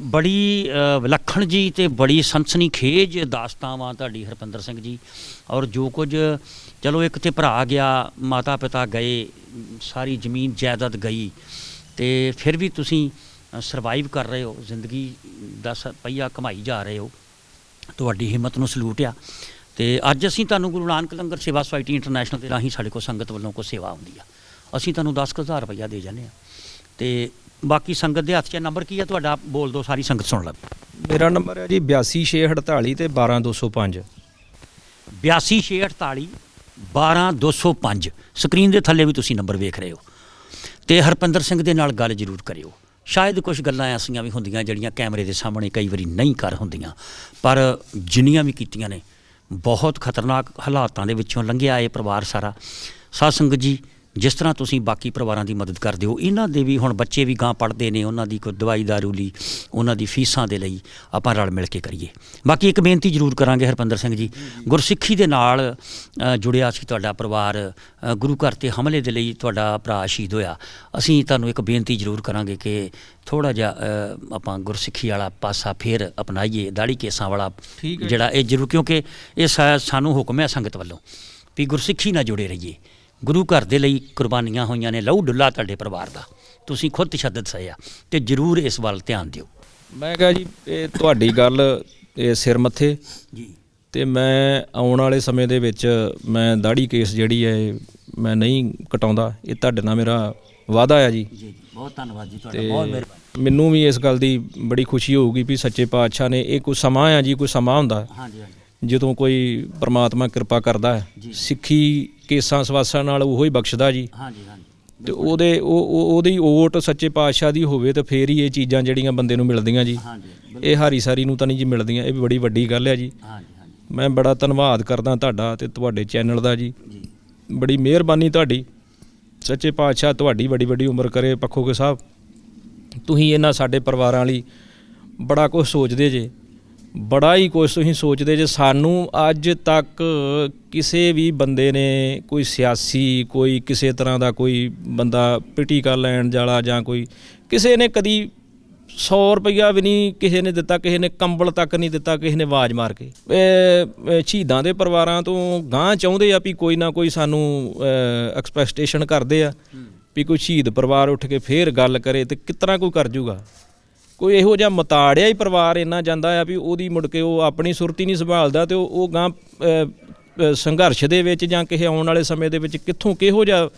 ਬੜੀ ਵਿਲੱਖਣ ਜੀ ਤੇ ਬੜੀ ਸਨਸਨੀਖੇਜ ਦਾਸਤਾਨ ਵਾ ਤੁਹਾਡੀ ਹਰਪਿੰਦਰ ਸਿੰਘ ਜੀ। ਔਰ ਜੋ ਕੁਝ ਚਲੋ ਇੱਕ ਤੇ ਭਰਾ ਗਿਆ, ਮਾਤਾ ਪਿਤਾ ਗਏ, ਸਾਰੀ ਜ਼ਮੀਨ ਜਾਇਦਾਦ ਗਈ, ਤੇ ਫਿਰ ਵੀ ਤੁਸੀਂ ਸਰਵਾਈਵ ਕਰ ਰਹੇ ਹੋ, ਜ਼ਿੰਦਗੀ ਦਾ ਪਹੀਆ ਘਮਾਈ ਜਾ ਰਹੇ ਹੋ। ਤੁਹਾਡੀ ਹਿੰਮਤ ਨੂੰ ਸਲੂਟ ਆ। ਤੇ ਅੱਜ ਅਸੀਂ ਤੁਹਾਨੂੰ ਗੁਰੂ ਨਾਨਕ ਲੰਗਰ ਸੇਵਾ ਸੁਸਾਇਟੀ ਇੰਟਰਨੈਸ਼ਨਲ ਦੇ ਰਾਹੀਂ ਸਾਡੇ ਕੋਲ ਸੰਗਤ ਵੱਲੋਂ ਕੋਈ ਸੇਵਾ ਆਉਂਦੀ ਆ, ਅਸੀਂ ਤੁਹਾਨੂੰ 10,000 ਰੁਪਈਆ ਦੇ ਜਾਂਦੇ ਹਾਂ। ਤੇ ਬਾਕੀ ਸੰਗਤ ਦੇ ਹੱਥ 'ਚ ਨੰਬਰ ਕੀ ਆ ਤੁਹਾਡਾ? ਬੋਲ ਦਿਓ, ਸਾਰੀ ਸੰਗਤ ਸੁਣ ਲਵੇ। ਮੇਰਾ ਨੰਬਰ ਹੈ ਜੀ 82,648 ਤੇ 12,205। 82,648 12,205। ਸਕਰੀਨ ਦੇ ਥੱਲੇ ਵੀ ਤੁਸੀਂ ਨੰਬਰ ਵੇਖ ਰਹੇ ਹੋ। ਤੇ ਹਰਪਿੰਦਰ ਸਿੰਘ ਦੇ ਨਾਲ ਗੱਲ ਜ਼ਰੂਰ ਕਰਿਓ। ਸ਼ਾਇਦ ਕੁਝ ਗੱਲਾਂ ਐਸੀਆਂ ਵੀ ਹੁੰਦੀਆਂ ਜਿਹੜੀਆਂ ਕੈਮਰੇ ਦੇ ਸਾਹਮਣੇ ਕਈ ਵਾਰੀ ਨਹੀਂ ਕਰ ਹੁੰਦੀਆਂ, ਪਰ ਜਿੰਨੀਆਂ ਵੀ ਕੀਤੀਆਂ ਨੇ ਬਹੁਤ ਖਤਰਨਾਕ ਹਾਲਾਤਾਂ ਦੇ ਵਿੱਚੋਂ ਲੰਘਿਆ ਇਹ ਪਰਿਵਾਰ ਸਾਰਾ। ਸਾਧ ਸੰਗਤ ਜੀ, ਜਿਸ ਤਰ੍ਹਾਂ ਤੁਸੀਂ ਬਾਕੀ ਪਰਿਵਾਰਾਂ ਦੀ ਮਦਦ ਕਰਦੇ ਹੋ, ਇਹਨਾਂ ਦੇ ਵੀ ਹੁਣ ਬੱਚੇ ਵੀ ਗਾਂ ਪੜ੍ਹਦੇ ਨੇ, ਉਹਨਾਂ ਦੀ ਕੋਈ ਦਵਾਈ ਦਾਰੂ ਲਈ, ਉਹਨਾਂ ਦੀ ਫੀਸਾਂ ਦੇ ਲਈ ਆਪਾਂ ਰਲ ਮਿਲ ਕੇ ਕਰੀਏ। ਬਾਕੀ ਇੱਕ ਬੇਨਤੀ ਜ਼ਰੂਰ ਕਰਾਂਗੇ ਹਰਪਿੰਦਰ ਸਿੰਘ ਜੀ, ਗੁਰਸਿੱਖੀ ਦੇ ਨਾਲ ਜੁੜਿਆ ਸੀ ਤੁਹਾਡਾ ਪਰਿਵਾਰ, ਗੁਰੂ ਘਰ 'ਤੇ ਹਮਲੇ ਦੇ ਲਈ ਤੁਹਾਡਾ ਭਰਾ ਸ਼ਹੀਦ ਹੋਇਆ। ਅਸੀਂ ਤੁਹਾਨੂੰ ਇੱਕ ਬੇਨਤੀ ਜ਼ਰੂਰ ਕਰਾਂਗੇ ਕਿ ਥੋੜ੍ਹਾ ਜਿਹਾ ਆਪਾਂ ਗੁਰਸਿੱਖੀ ਵਾਲਾ ਪਾਸਾ ਫਿਰ ਅਪਣਾਈਏ, ਦਾੜੀ ਕੇਸਾਂ ਵਾਲਾ ਜਿਹੜਾ ਇਹ ਜ਼ਰੂਰ, ਕਿਉਂਕਿ ਇਹ ਸਾਨੂੰ ਹੁਕਮ ਹੈ ਸੰਗਤ ਵੱਲੋਂ ਵੀ ਗੁਰਸਿੱਖੀ ਨਾਲ ਜੁੜੇ ਰਹੀਏ। ਗੁਰੂ ਘਰ ਦੇ ਲਈ ਕੁਰਬਾਨੀਆਂ ਹੋਈਆਂ ਨੇ, ਲਹੂ ਡੁੱਲਾ ਤੁਹਾਡੇ ਪਰਿਵਾਰ ਦਾ, ਤੁਸੀਂ ਖੁਦ ਤਸ਼ੱਦਦ ਸਹਿਆ, ਤੇ ਜ਼ਰੂਰ ਇਸ ਵੱਲ ਧਿਆਨ ਦਿਓ। ਮੈਂ ਕਿਹਾ ਜੀ ਇਹ ਤੁਹਾਡੀ ਗੱਲ ਇਹ ਸਿਰ ਮੱਥੇ ਜੀ। ਤੇ ਮੈਂ ਆਉਣ ਵਾਲੇ ਸਮੇਂ ਦੇ ਵਿੱਚ ਮੈਂ ਦਾੜੀ ਕੇਸ ਜਿਹੜੀ ਹੈ ਮੈਂ ਨਹੀਂ ਕਟਾਉਂਦਾ, ਇਹ ਤੁਹਾਡੇ ਨਾਲ ਮੇਰਾ ਵਾਅਦਾ ਆ ਜੀ। ਜੀ ਬਹੁਤ ਧੰਨਵਾਦ ਜੀ ਤੁਹਾਡਾ, ਬਹੁਤ ਮਿਹਰਬਾਨੀ। ਮੈਨੂੰ ਵੀ ਇਸ ਗੱਲ ਦੀ ਬੜੀ ਖੁਸ਼ੀ ਹੋਊਗੀ ਵੀ ਸੱਚੇ ਪਾਤਸ਼ਾਹ ਨੇ ਇਹ ਕੋਈ ਸਮਾਂ ਆ ਜੀ, ਕੋਈ ਸਮਾਂ ਹੁੰਦਾ ਹਾਂਜੀ ਹਾਂਜੀ ਜਦੋਂ ਕੋਈ ਪ੍ਰਮਾਤਮਾ ਕਿਰਪਾ ਕਰਦਾ ਹੈ, ਸਿੱਖੀ ਕੇਸਾਂ ਸਵਾਸਾਂ ਨਾਲ ਉਹੋ ਹੀ ਬਖਸ਼ਦਾ ਜੀ। ਹਾਂਜੀ ਹਾਂਜੀ ਤੇ ਉਹਦੀ ਓਟ ਸੱਚੇ ਪਾਤਸ਼ਾਹ ਦੀ ਹੋਵੇ ਤਾਂ ਫੇਰ ਹੀ ਇਹ ਚੀਜ਼ਾਂ ਜਿਹੜੀਆਂ ਬੰਦੇ ਨੂੰ ਮਿਲਦੀਆਂ ਜੀ। ਹਾਂਜੀ ਇਹ ਹਾਰੀ ਸਾਰੀ ਨੂੰ ਤਾਂ ਨਹੀਂ ਜੀ ਮਿਲਦੀਆਂ, ਇਹ ਵੀ ਬੜੀ ਵੱਡੀ ਗੱਲ ਹੈ ਜੀ। ਹਾਂਜੀ ਹਾਂਜੀ ਮੈਂ ਬੜਾ ਧੰਨਵਾਦ ਕਰਦਾ ਤੁਹਾਡਾ ਤੇ ਤੁਹਾਡੇ ਚੈਨਲ ਦਾ ਜੀ, ਬੜੀ ਮਿਹਰਬਾਨੀ ਤੁਹਾਡੀ। ਸੱਚੇ ਪਾਤਸ਼ਾਹ ਤੁਹਾਡੀ ਵੱਡੀ ਵੱਡੀ ਉਮਰ ਕਰੇ। ਪੱਖੋਕੇ ਸਾਹਿਬ ਤੁਸੀਂ ਇਹਨਾਂ ਸਾਡੇ ਪਰਿਵਾਰਾਂ ਲਈ ਬੜਾ ਕੁਝ ਸੋਚਦੇ ਜੇ, ਬੜਾ ਹੀ ਕੁਝ ਤੁਸੀਂ ਸੋਚਦੇ ਜੇ। ਸਾਨੂੰ ਅੱਜ ਤੱਕ ਕਿਸੇ ਵੀ ਬੰਦੇ ਨੇ, ਕੋਈ ਸਿਆਸੀ, ਕੋਈ ਕਿਸੇ ਤਰ੍ਹਾਂ ਦਾ ਕੋਈ ਬੰਦਾ ਪਿਟੀਕਾ ਲੈਣ ਵਾਲਾ ਜਾਂ ਕੋਈ ਕਿਸੇ ਨੇ ਕਦੀ 100 ਰੁਪਈਆ ਵੀ ਨਹੀਂ ਕਿਸੇ ਨੇ ਦਿੱਤਾ, ਕਿਸੇ ਨੇ ਕੰਬਲ ਤੱਕ ਨਹੀਂ ਦਿੱਤਾ, ਕਿਸੇ ਨੇ ਆਵਾਜ਼ ਮਾਰ ਕੇ। ਸ਼ਹੀਦਾਂ ਦੇ ਪਰਿਵਾਰਾਂ ਤੋਂ ਗਾਂਹ ਚਾਹੁੰਦੇ ਆ ਵੀ ਕੋਈ ਨਾ ਕੋਈ ਸਾਨੂੰ ਐਕਸਪੈਕਟੇਸ਼ਨ ਕਰਦੇ ਆ ਵੀ ਕੋਈ ਸ਼ਹੀਦ ਪਰਿਵਾਰ ਉੱਠ ਕੇ ਫੇਰ ਗੱਲ ਕਰੇ, ਤੇ ਕਿਸ ਤਰ੍ਹਾਂ ਕੋਈ ਕਰ ਜੂਗਾ। ਕੋਈ ਇਹੋ ਜਿਹਾ ਮਤਾੜਿਆ ਹੀ ਪਰਿਵਾਰ ਇੰਨਾ ਜਾਂਦਾ ਆ ਵੀ ਉਹਦੀ ਮੁੜ ਕੇ ਉਹ ਆਪਣੀ ਸੁਰਤੀ ਨਹੀਂ ਸੰਭਾਲਦਾ, ਤੇ ਉਹ ਗਾਂਹ ਸੰਘਰਸ਼ ਦੇ ਵਿੱਚ ਜਾਂ ਕਿਸੇ ਆਉਣ ਵਾਲੇ ਸਮੇਂ ਦੇ ਵਿੱਚ ਕਿੱਥੋਂ ਕਿਹੋ ਜਿਹਾ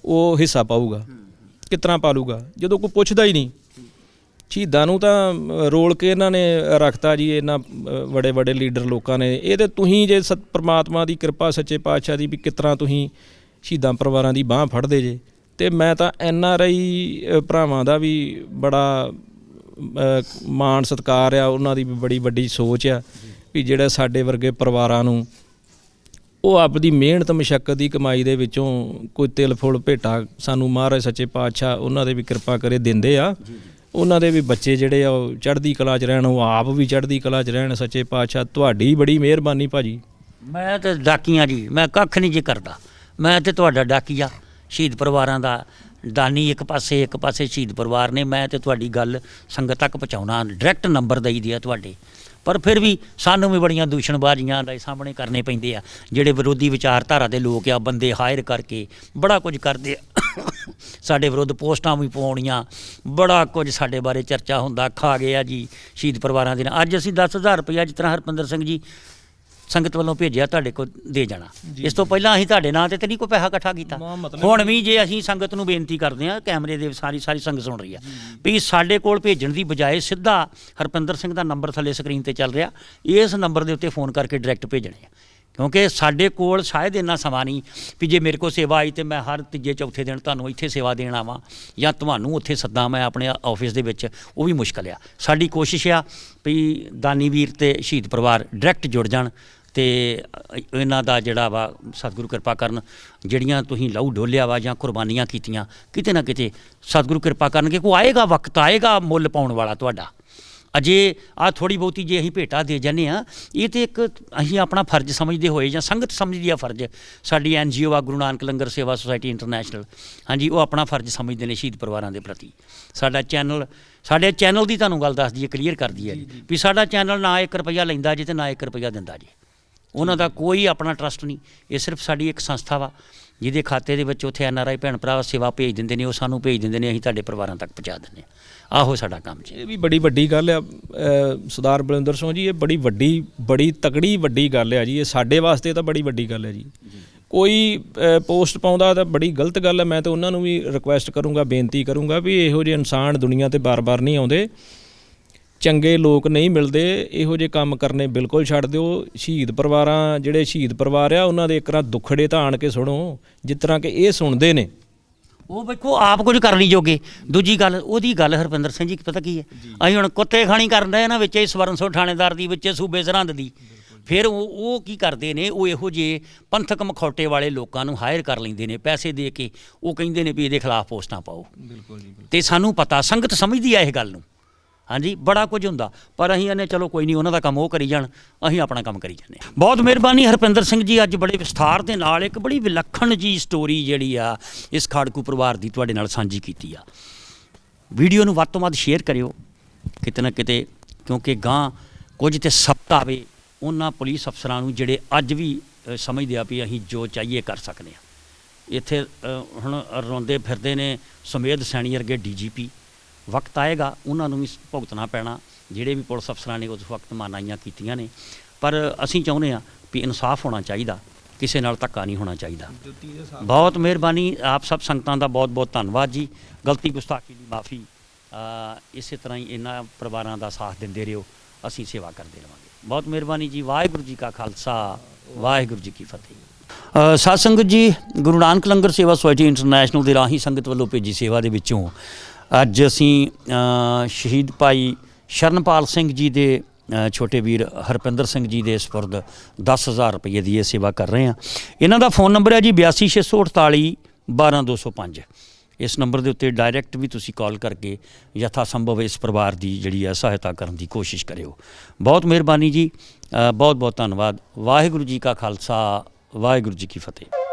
ਉਹ ਹਿੱਸਾ ਪਾਊਗਾ, ਕਿਸ ਤਰ੍ਹਾਂ ਪਾਲੂਗਾ, ਜਦੋਂ ਕੋਈ ਪੁੱਛਦਾ ਹੀ ਨਹੀਂ। ਸ਼ਹੀਦਾਂ ਨੂੰ ਤਾਂ ਰੋਲ ਕੇ ਇਹਨਾਂ ਨੇ ਰੱਖਤਾ ਜੀ, ਇਹਨਾਂ ਬੜੇ ਬੜੇ ਲੀਡਰ ਲੋਕਾਂ ਨੇ। ਇਹ ਤਾਂ ਤੁਸੀਂ ਜੇ ਪਰਮਾਤਮਾ ਦੀ ਕਿਰਪਾ ਸੱਚੇ ਪਾਤਸ਼ਾਹ ਦੀ ਵੀ ਕਿਸ ਤਰ੍ਹਾਂ ਤੁਸੀਂ ਸ਼ਹੀਦਾਂ ਪਰਿਵਾਰਾਂ ਦੀ ਬਾਂਹ ਫੜਦੇ ਜੇ। ਤੇ ਮੈਂ ਤਾਂ NRI ਭਰਾਵਾਂ ਦਾ ਵੀ ਬੜਾ ਮਾਣ ਸਤਿਕਾਰ ਆ, ਉਹਨਾਂ ਦੀ ਵੀ ਬੜੀ ਵੱਡੀ ਸੋਚ ਆ ਵੀ ਜਿਹੜਾ ਸਾਡੇ ਵਰਗੇ ਪਰਿਵਾਰਾਂ ਨੂੰ ਉਹ ਆਪਦੀ ਮਿਹਨਤ ਮੁਸ਼ੱਕਤ ਦੀ ਕਮਾਈ ਦੇ ਵਿੱਚੋਂ ਕੋਈ ਤਿਲ ਫੁੱਲ ਭੇਟਾ ਸਾਨੂੰ ਮਹਾਰਾਜ ਸੱਚੇ ਪਾਤਸ਼ਾਹ ਉਹਨਾਂ ਦੇ ਵੀ ਕਿਰਪਾ ਕਰੇ ਦਿੰਦੇ ਆ। ਉਹਨਾਂ ਦੇ ਵੀ ਬੱਚੇ ਜਿਹੜੇ ਆ ਉਹ ਚੜ੍ਹਦੀ ਕਲਾ 'ਚ ਰਹਿਣ, ਉਹ ਆਪ ਵੀ ਚੜ੍ਹਦੀ ਕਲਾ 'ਚ ਰਹਿਣ। ਸੱਚੇ ਪਾਤਸ਼ਾਹ ਤੁਹਾਡੀ ਬੜੀ ਮਿਹਰਬਾਨੀ ਭਾਜੀ। ਮੈਂ ਤਾਂ ਡਾਕੀਆਂ ਜੀ, ਮੈਂ ਕੱਖ ਨਹੀਂ ਜੇ ਕਰਦਾ, ਮੈਂ ਤੇ ਤੁਹਾਡਾ ਡਾਕੀਆ, ਸ਼ਹੀਦ ਪਰਿਵਾਰਾਂ ਦਾ ਦਾਨੀ ਇੱਕ ਪਾਸੇ ਸ਼ਹੀਦ ਪਰਿਵਾਰ ਨੇ। ਮੈਂ ਤੇ ਤੁਹਾਡੀ ਗੱਲ ਸੰਗਤ ਤੱਕ ਪਹੁੰਚਾਉਣਾ, ਡਾਇਰੈਕਟ ਨੰਬਰ ਦਈ ਦੇ ਆ ਤੁਹਾਡੇ, ਪਰ ਫਿਰ ਵੀ ਸਾਨੂੰ ਵੀ ਬੜੀਆਂ ਦੂਸ਼ਣਬਾਜ਼ੀਆਂ ਦੇ ਸਾਹਮਣੇ ਕਰਨੇ ਪੈਂਦੇ ਆ। ਜਿਹੜੇ ਵਿਰੋਧੀ ਵਿਚਾਰਧਾਰਾ ਦੇ ਲੋਕ ਆ, ਬੰਦੇ ਹਾਇਰ ਕਰਕੇ ਬੜਾ ਕੁਝ ਕਰਦੇ ਆ, ਸਾਡੇ ਵਿਰੁੱਧ ਪੋਸਟਾਂ ਵੀ ਪਾਉਣੀਆਂ, ਬੜਾ ਕੁਝ ਸਾਡੇ ਬਾਰੇ ਚਰਚਾ ਹੁੰਦਾ। ਖਾ ਗਏ ਆ ਜੀ ਸ਼ਹੀਦ ਪਰਿਵਾਰਾਂ ਦੇ ਨਾਲ। ਅੱਜ ਅਸੀਂ 10,000 ਰੁਪਇਆ ਜਿਸ ਤਰ੍ਹਾਂ ਹਰਪਿੰਦਰ ਸਿੰਘ ਜੀ ਸੰਗਤ ਵੱਲੋਂ ਭੇਜਿਆ ਤੁਹਾਡੇ ਕੋਲ ਦੇ ਜਾਣਾ। ਇਸ ਤੋਂ ਪਹਿਲਾਂ ਅਸੀਂ ਤੁਹਾਡੇ ਨਾਂ ਤੇ ਨਹੀਂ ਕੋਈ ਪੈਸਾ ਇਕੱਠਾ ਕੀਤਾ। ਹੁਣ ਵੀ ਜੇ ਅਸੀਂ ਸੰਗਤ ਨੂੰ ਬੇਨਤੀ ਕਰਦੇ ਹਾਂ, ਕੈਮਰੇ ਦੇ ਸਾਰੀ ਸੰਗਤ ਸੁਣ ਰਹੀ ਆ, ਵੀ ਸਾਡੇ ਕੋਲ ਭੇਜਣ ਦੀ ਬਜਾਏ ਸਿੱਧਾ ਹਰਪਿੰਦਰ ਸਿੰਘ ਦਾ ਨੰਬਰ ਥੱਲੇ ਸਕਰੀਨ ਤੇ ਚੱਲ ਰਿਹਾ, ਇਸ ਨੰਬਰ ਦੇ ਉੱਤੇ ਫੋਨ ਕਰਕੇ ਡਾਇਰੈਕਟ ਭੇਜਣੇ ਆ। ਕਿਉਂਕਿ ਸਾਡੇ ਕੋਲ ਸ਼ਾਇਦ ਇੰਨਾ ਸਮਾਂ ਨਹੀਂ ਵੀ ਜੇ ਮੇਰੇ ਕੋਲ ਸੇਵਾ ਆਈ ਤੇ ਮੈਂ ਹਰ ਤੀਜੇ ਚੌਥੇ ਦਿਨ ਤੁਹਾਨੂੰ ਇੱਥੇ ਸੇਵਾ ਦੇਣ ਆਵਾਂ ਜਾਂ ਤੁਹਾਨੂੰ ਉੱਥੇ ਸੱਦਾਂ ਮੈਂ ਆਪਣੇ ਆਫਿਸ ਦੇ ਵਿੱਚ, ਉਹ ਵੀ ਮੁਸ਼ਕਲ ਆ। ਸਾਡੀ ਕੋਸ਼ਿਸ਼ ਆ ਵੀ ਦਾਨੀ ਵੀਰ ਤੇ ਸ਼ਹੀਦ ਪਰਿਵਾਰ ਡਾਇਰੈਕਟ ਜੁੜ ਜਾਣ ਤੇ ਇਹਨਾਂ ਦਾ ਜਿਹੜਾ ਵਾ ਸਤਿਗੁਰੂ ਕਿਰਪਾ ਕਰਨ। ਜਿਹੜੀਆਂ ਤੁਸੀਂ ਲਹੂ ਡੋਲਿਆ ਵਾ ਜਾਂ ਕੁਰਬਾਨੀਆਂ ਕੀਤੀਆਂ, ਕਿਤੇ ਨਾ ਕਿਤੇ ਸਤਿਗੁਰੂ ਕਿਰਪਾ ਕਰਨਗੇ। ਕੋਈ ਆਏਗਾ, ਵਕਤ ਆਏਗਾ ਮੁੱਲ ਪਾਉਣ ਵਾਲਾ ਤੁਹਾਡਾ। ਅਜੇ ਆਹ ਥੋੜ੍ਹੀ ਬਹੁਤੀ ਜੇ ਅਸੀਂ ਭੇਟਾ ਦੇ ਜਾਂਦੇ ਹਾਂ, ਇਹ ਤਾਂ ਇੱਕ ਅਸੀਂ ਆਪਣਾ ਫਰਜ਼ ਸਮਝਦੇ ਹੋਏ ਜਾਂ ਸੰਗਤ ਸਮਝਦੀ ਆ ਫਰਜ਼, ਸਾਡੀ NGO ਆ ਗੁਰੂ ਨਾਨਕ ਲੰਗਰ ਸੇਵਾ ਸੁਸਾਇਟੀ ਇੰਟਰਨੈਸ਼ਨਲ, ਹਾਂਜੀ, ਉਹ ਆਪਣਾ ਫਰਜ਼ ਸਮਝਦੇ ਨੇ ਸ਼ਹੀਦ ਪਰਿਵਾਰਾਂ ਦੇ ਪ੍ਰਤੀ। ਸਾਡੇ ਚੈਨਲ ਦੀ ਤੁਹਾਨੂੰ ਗੱਲ ਦੱਸ ਦਈਏ, ਕਲੀਅਰ ਕਰ ਦਈਏ ਵੀ ਸਾਡਾ ਚੈਨਲ ਨਾ 1 ਰੁਪਈਆ ਲੈਂਦਾ ਜੇ ਤੇ ਨਾ 1 ਰੁਪਈਆ ਦਿੰਦਾ ਜੇ। ਉਹਨਾਂ ਦਾ ਕੋਈ ਆਪਣਾ ਟਰਸਟ ਨਹੀਂ, ਇਹ ਸਿਰਫ ਸਾਡੀ ਇੱਕ ਸੰਸਥਾ ਵਾ ਜਿਹਦੇ ਖਾਤੇ ਦੇ ਵਿੱਚ ਉੱਥੇ NRI ਭੈਣ ਭਰਾ ਸੇਵਾ ਭੇਜ ਦਿੰਦੇ ਨੇ, ਉਹ ਸਾਨੂੰ ਭੇਜ ਦਿੰਦੇ ਨੇ, ਅਸੀਂ ਤੁਹਾਡੇ ਪਰਿਵਾਰਾਂ ਤੱਕ ਪਹੁੰਚਾ ਦਿੰਦੇ ਹਾਂ। ਆਹੋ ਸਾਡਾ ਕੰਮ ਜੀ। ਇਹ ਵੀ ਬੜੀ ਵੱਡੀ ਗੱਲ ਆ ਸਰਦਾਰ ਬਲਵਿੰਦਰ ਸਿੰਘ ਜੀ, ਇਹ ਬੜੀ ਤਕੜੀ ਵੱਡੀ ਗੱਲ ਆ ਜੀ। ਇਹ ਸਾਡੇ ਵਾਸਤੇ ਤਾਂ ਬੜੀ ਵੱਡੀ ਗੱਲ ਹੈ ਜੀ। ਕੋਈ ਪੋਸਟ ਪਾਉਂਦਾ ਤਾਂ ਬੜੀ ਗਲਤ ਗੱਲ ਹੈ। ਮੈਂ ਤਾਂ ਉਹਨਾਂ ਨੂੰ ਵੀ ਰਿਕੁਐਸਟ ਕਰੂੰਗਾ, ਬੇਨਤੀ ਕਰੂੰਗਾ ਵੀ ਇਹੋ ਜਿਹੇ ਇਨਸਾਨ ਦੁਨੀਆ ਤੇ ਬਾਰ-ਬਾਰ ਨਹੀਂ ਆਉਂਦੇ, ਚੰਗੇ ਲੋਕ ਨਹੀਂ ਮਿਲਦੇ, ਇਹੋ ਜਿਹੇ ਕੰਮ ਕਰਨੇ ਬਿਲਕੁਲ ਛੱਡ ਦਿਓ। ਸ਼ਹੀਦ ਪਰਿਵਾਰਾਂ, ਜਿਹੜੇ ਸ਼ਹੀਦ ਪਰਿਵਾਰ ਆ, ਉਹਨਾਂ ਦੇ ਇੱਕ ਤਰ੍ਹਾਂ ਦੁੱਖੜੇ ਤਾਂ ਆਣ ਕੇ ਸੁਣੋ, ਜਿਸ ਤਰ੍ਹਾਂ ਕਿ ਇਹ ਸੁਣਦੇ ਨੇ। ਉਹ ਵੇਖੋ ਆਪ ਕੁਝ ਕਰ ਨਹੀਂ ਜੋਗੇ। ਦੂਜੀ ਗੱਲ ਉਹਦੀ ਗੱਲ ਹਰਪਿੰਦਰ ਸਿੰਘ ਜੀ ਪਤਾ ਕੀ ਹੈ, ਅਸੀਂ ਹੁਣ ਕੁੱਤੇ ਖਾਣੀ ਕਰਨ ਰਹੇ ਨਾ, ਵਿੱਚ ਸਵਰਨਸੋ ਥਾਣੇਦਾਰ ਦੀ, ਵਿੱਚ ਸੂਬੇ ਸਰਹੰਦ ਦੀ। ਫਿਰ ਉਹ ਕੀ ਕਰਦੇ ਨੇ, ਉਹ ਇਹੋ ਜਿਹੇ ਪੰਥਕ ਮਖੌਟੇ ਵਾਲੇ ਲੋਕਾਂ ਨੂੰ ਹਾਇਰ ਕਰ ਲੈਂਦੇ ਨੇ ਪੈਸੇ ਦੇ ਕੇ। ਉਹ ਕਹਿੰਦੇ ਨੇ ਵੀ ਇਹਦੇ ਖਿਲਾਫ ਪੋਸਟਾਂ ਪਾਓ। ਬਿਲਕੁਲ ਜੀ। ਤੇ ਸਾਨੂੰ ਪਤਾ, ਸੰਗਤ ਸਮਝਦੀ ਆ ਇਹ ਗੱਲ ਨੂੰ, ਹਾਂਜੀ, ਬੜਾ ਕੁਝ ਹੁੰਦਾ, ਪਰ ਅਸੀਂ ਇਹਨੇ ਚਲੋ ਕੋਈ ਨਹੀਂ, ਉਹਨਾਂ ਦਾ ਕੰਮ ਉਹ ਕਰੀ ਜਾਣ, ਅਸੀਂ ਆਪਣਾ ਕੰਮ ਕਰੀ ਜਾਂਦੇ ਹਾਂ। ਬਹੁਤ ਮਿਹਰਬਾਨੀ ਹਰਪਿੰਦਰ ਸਿੰਘ ਜੀ, ਅੱਜ ਬੜੇ ਵਿਸਥਾਰ ਦੇ ਨਾਲ ਇੱਕ ਬੜੀ ਵਿਲੱਖਣ ਜੀ ਸਟੋਰੀ ਜਿਹੜੀ ਆ ਇਸ ਖਾੜਕੂ ਪਰਿਵਾਰ ਦੀ ਤੁਹਾਡੇ ਨਾਲ ਸਾਂਝੀ ਕੀਤੀ ਆ। ਵੀਡੀਓ ਨੂੰ ਵੱਧ ਤੋਂ ਵੱਧ ਸ਼ੇਅਰ ਕਰਿਓ ਕਿਤੇ ਨਾ ਕਿਤੇ, ਕਿਉਂਕਿ ਗਾਂ ਕੁਝ ਤੇ ਸਬਕ ਆਵੇ ਉਹਨਾਂ ਪੁਲਿਸ ਅਫਸਰਾਂ ਨੂੰ ਜਿਹੜੇ ਅੱਜ ਵੀ ਸਮਝਦੇ ਆ ਵੀ ਅਸੀਂ ਜੋ ਚਾਹੀਏ ਕਰ ਸਕਦੇ ਹਾਂ। ਇੱਥੇ ਹੁਣ ਰੋਂਦੇ ਫਿਰਦੇ ਨੇ ਸੁਮੇਧ ਸੈਣੀ ਵਰਗੇ DGP। ਵਕਤ ਆਏਗਾ ਉਹਨਾਂ ਨੂੰ ਵੀ ਭੁਗਤਣਾ ਪੈਣਾ, ਜਿਹੜੇ ਵੀ ਪੁਲਿਸ ਅਫਸਰਾਂ ਨੇ ਉਸ ਵਕਤ ਮਾਨਾਈਆਂ ਕੀਤੀਆਂ ਨੇ। ਪਰ ਅਸੀਂ ਚਾਹੁੰਦੇ ਹਾਂ ਵੀ ਇਨਸਾਫ ਹੋਣਾ ਚਾਹੀਦਾ, ਕਿਸੇ ਨਾਲ ਧੱਕਾ ਨਹੀਂ ਹੋਣਾ ਚਾਹੀਦਾ। ਬਹੁਤ ਮਿਹਰਬਾਨੀ, ਆਪ ਸਭ ਸੰਗਤਾਂ ਦਾ ਬਹੁਤ ਬਹੁਤ ਧੰਨਵਾਦ ਜੀ। ਗਲਤੀ ਗੁਸਤਾਖੀ ਦੀ ਮਾਫੀ। ਇਸੇ ਤਰ੍ਹਾਂ ਹੀ ਇਹਨਾਂ ਪਰਿਵਾਰਾਂ ਦਾ ਸਾਥ ਦਿੰਦੇ ਰਹੋ, ਅਸੀਂ ਸੇਵਾ ਕਰਦੇ ਰਹਾਂਗੇ। ਬਹੁਤ ਮਿਹਰਬਾਨੀ ਜੀ। ਵਾਹਿਗੁਰੂ ਜੀ ਕਾ ਖਾਲਸਾ, ਵਾਹਿਗੁਰੂ ਜੀ ਕੀ ਫਤਿਹ। ਸਾਧ ਸੰਗਤ ਜੀ, ਗੁਰੂ ਨਾਨਕ ਲੰਗਰ ਸੇਵਾ ਸੁਸਾਇਟੀ ਇੰਟਰਨੈਸ਼ਨਲ ਦੇ ਰਾਹੀਂ ਸੰਗਤ ਵੱਲੋਂ ਭੇਜੀ ਸੇਵਾ ਦੇ ਵਿੱਚੋਂ ਅੱਜ ਅਸੀਂ ਸ਼ਹੀਦ ਭਾਈ ਸ਼ਰਨਪਾਲ ਸਿੰਘ ਜੀ ਦੇ ਛੋਟੇ ਵੀਰ ਹਰਪਿੰਦਰ ਸਿੰਘ ਜੀ ਦੇ ਸਪੁਰਦ 10,000 ਰੁਪਏ ਦੀ ਇਹ ਸੇਵਾ ਕਰ ਰਹੇ ਹਾਂ। ਇਹਨਾਂ ਦਾ ਫ਼ੋਨ ਨੰਬਰ ਹੈ ਜੀ 82,648 12205। ਇਸ ਨੰਬਰ ਦੇ ਉੱਤੇ ਡਾਇਰੈਕਟ ਵੀ ਤੁਸੀਂ ਕਾਲ ਕਰਕੇ ਯਥਾ ਸੰਭਵ ਇਸ ਪਰਿਵਾਰ ਦੀ ਜਿਹੜੀ ਹੈ ਸਹਾਇਤਾ ਕਰਨ ਦੀ ਕੋਸ਼ਿਸ਼ ਕਰਿਓ। ਬਹੁਤ ਮਿਹਰਬਾਨੀ ਜੀ, ਬਹੁਤ ਬਹੁਤ ਧੰਨਵਾਦ। ਵਾਹਿਗੁਰੂ ਜੀ ਕਾ ਖਾਲਸਾ, ਵਾਹਿਗੁਰੂ ਜੀ ਕੀ ਫਤਿਹ।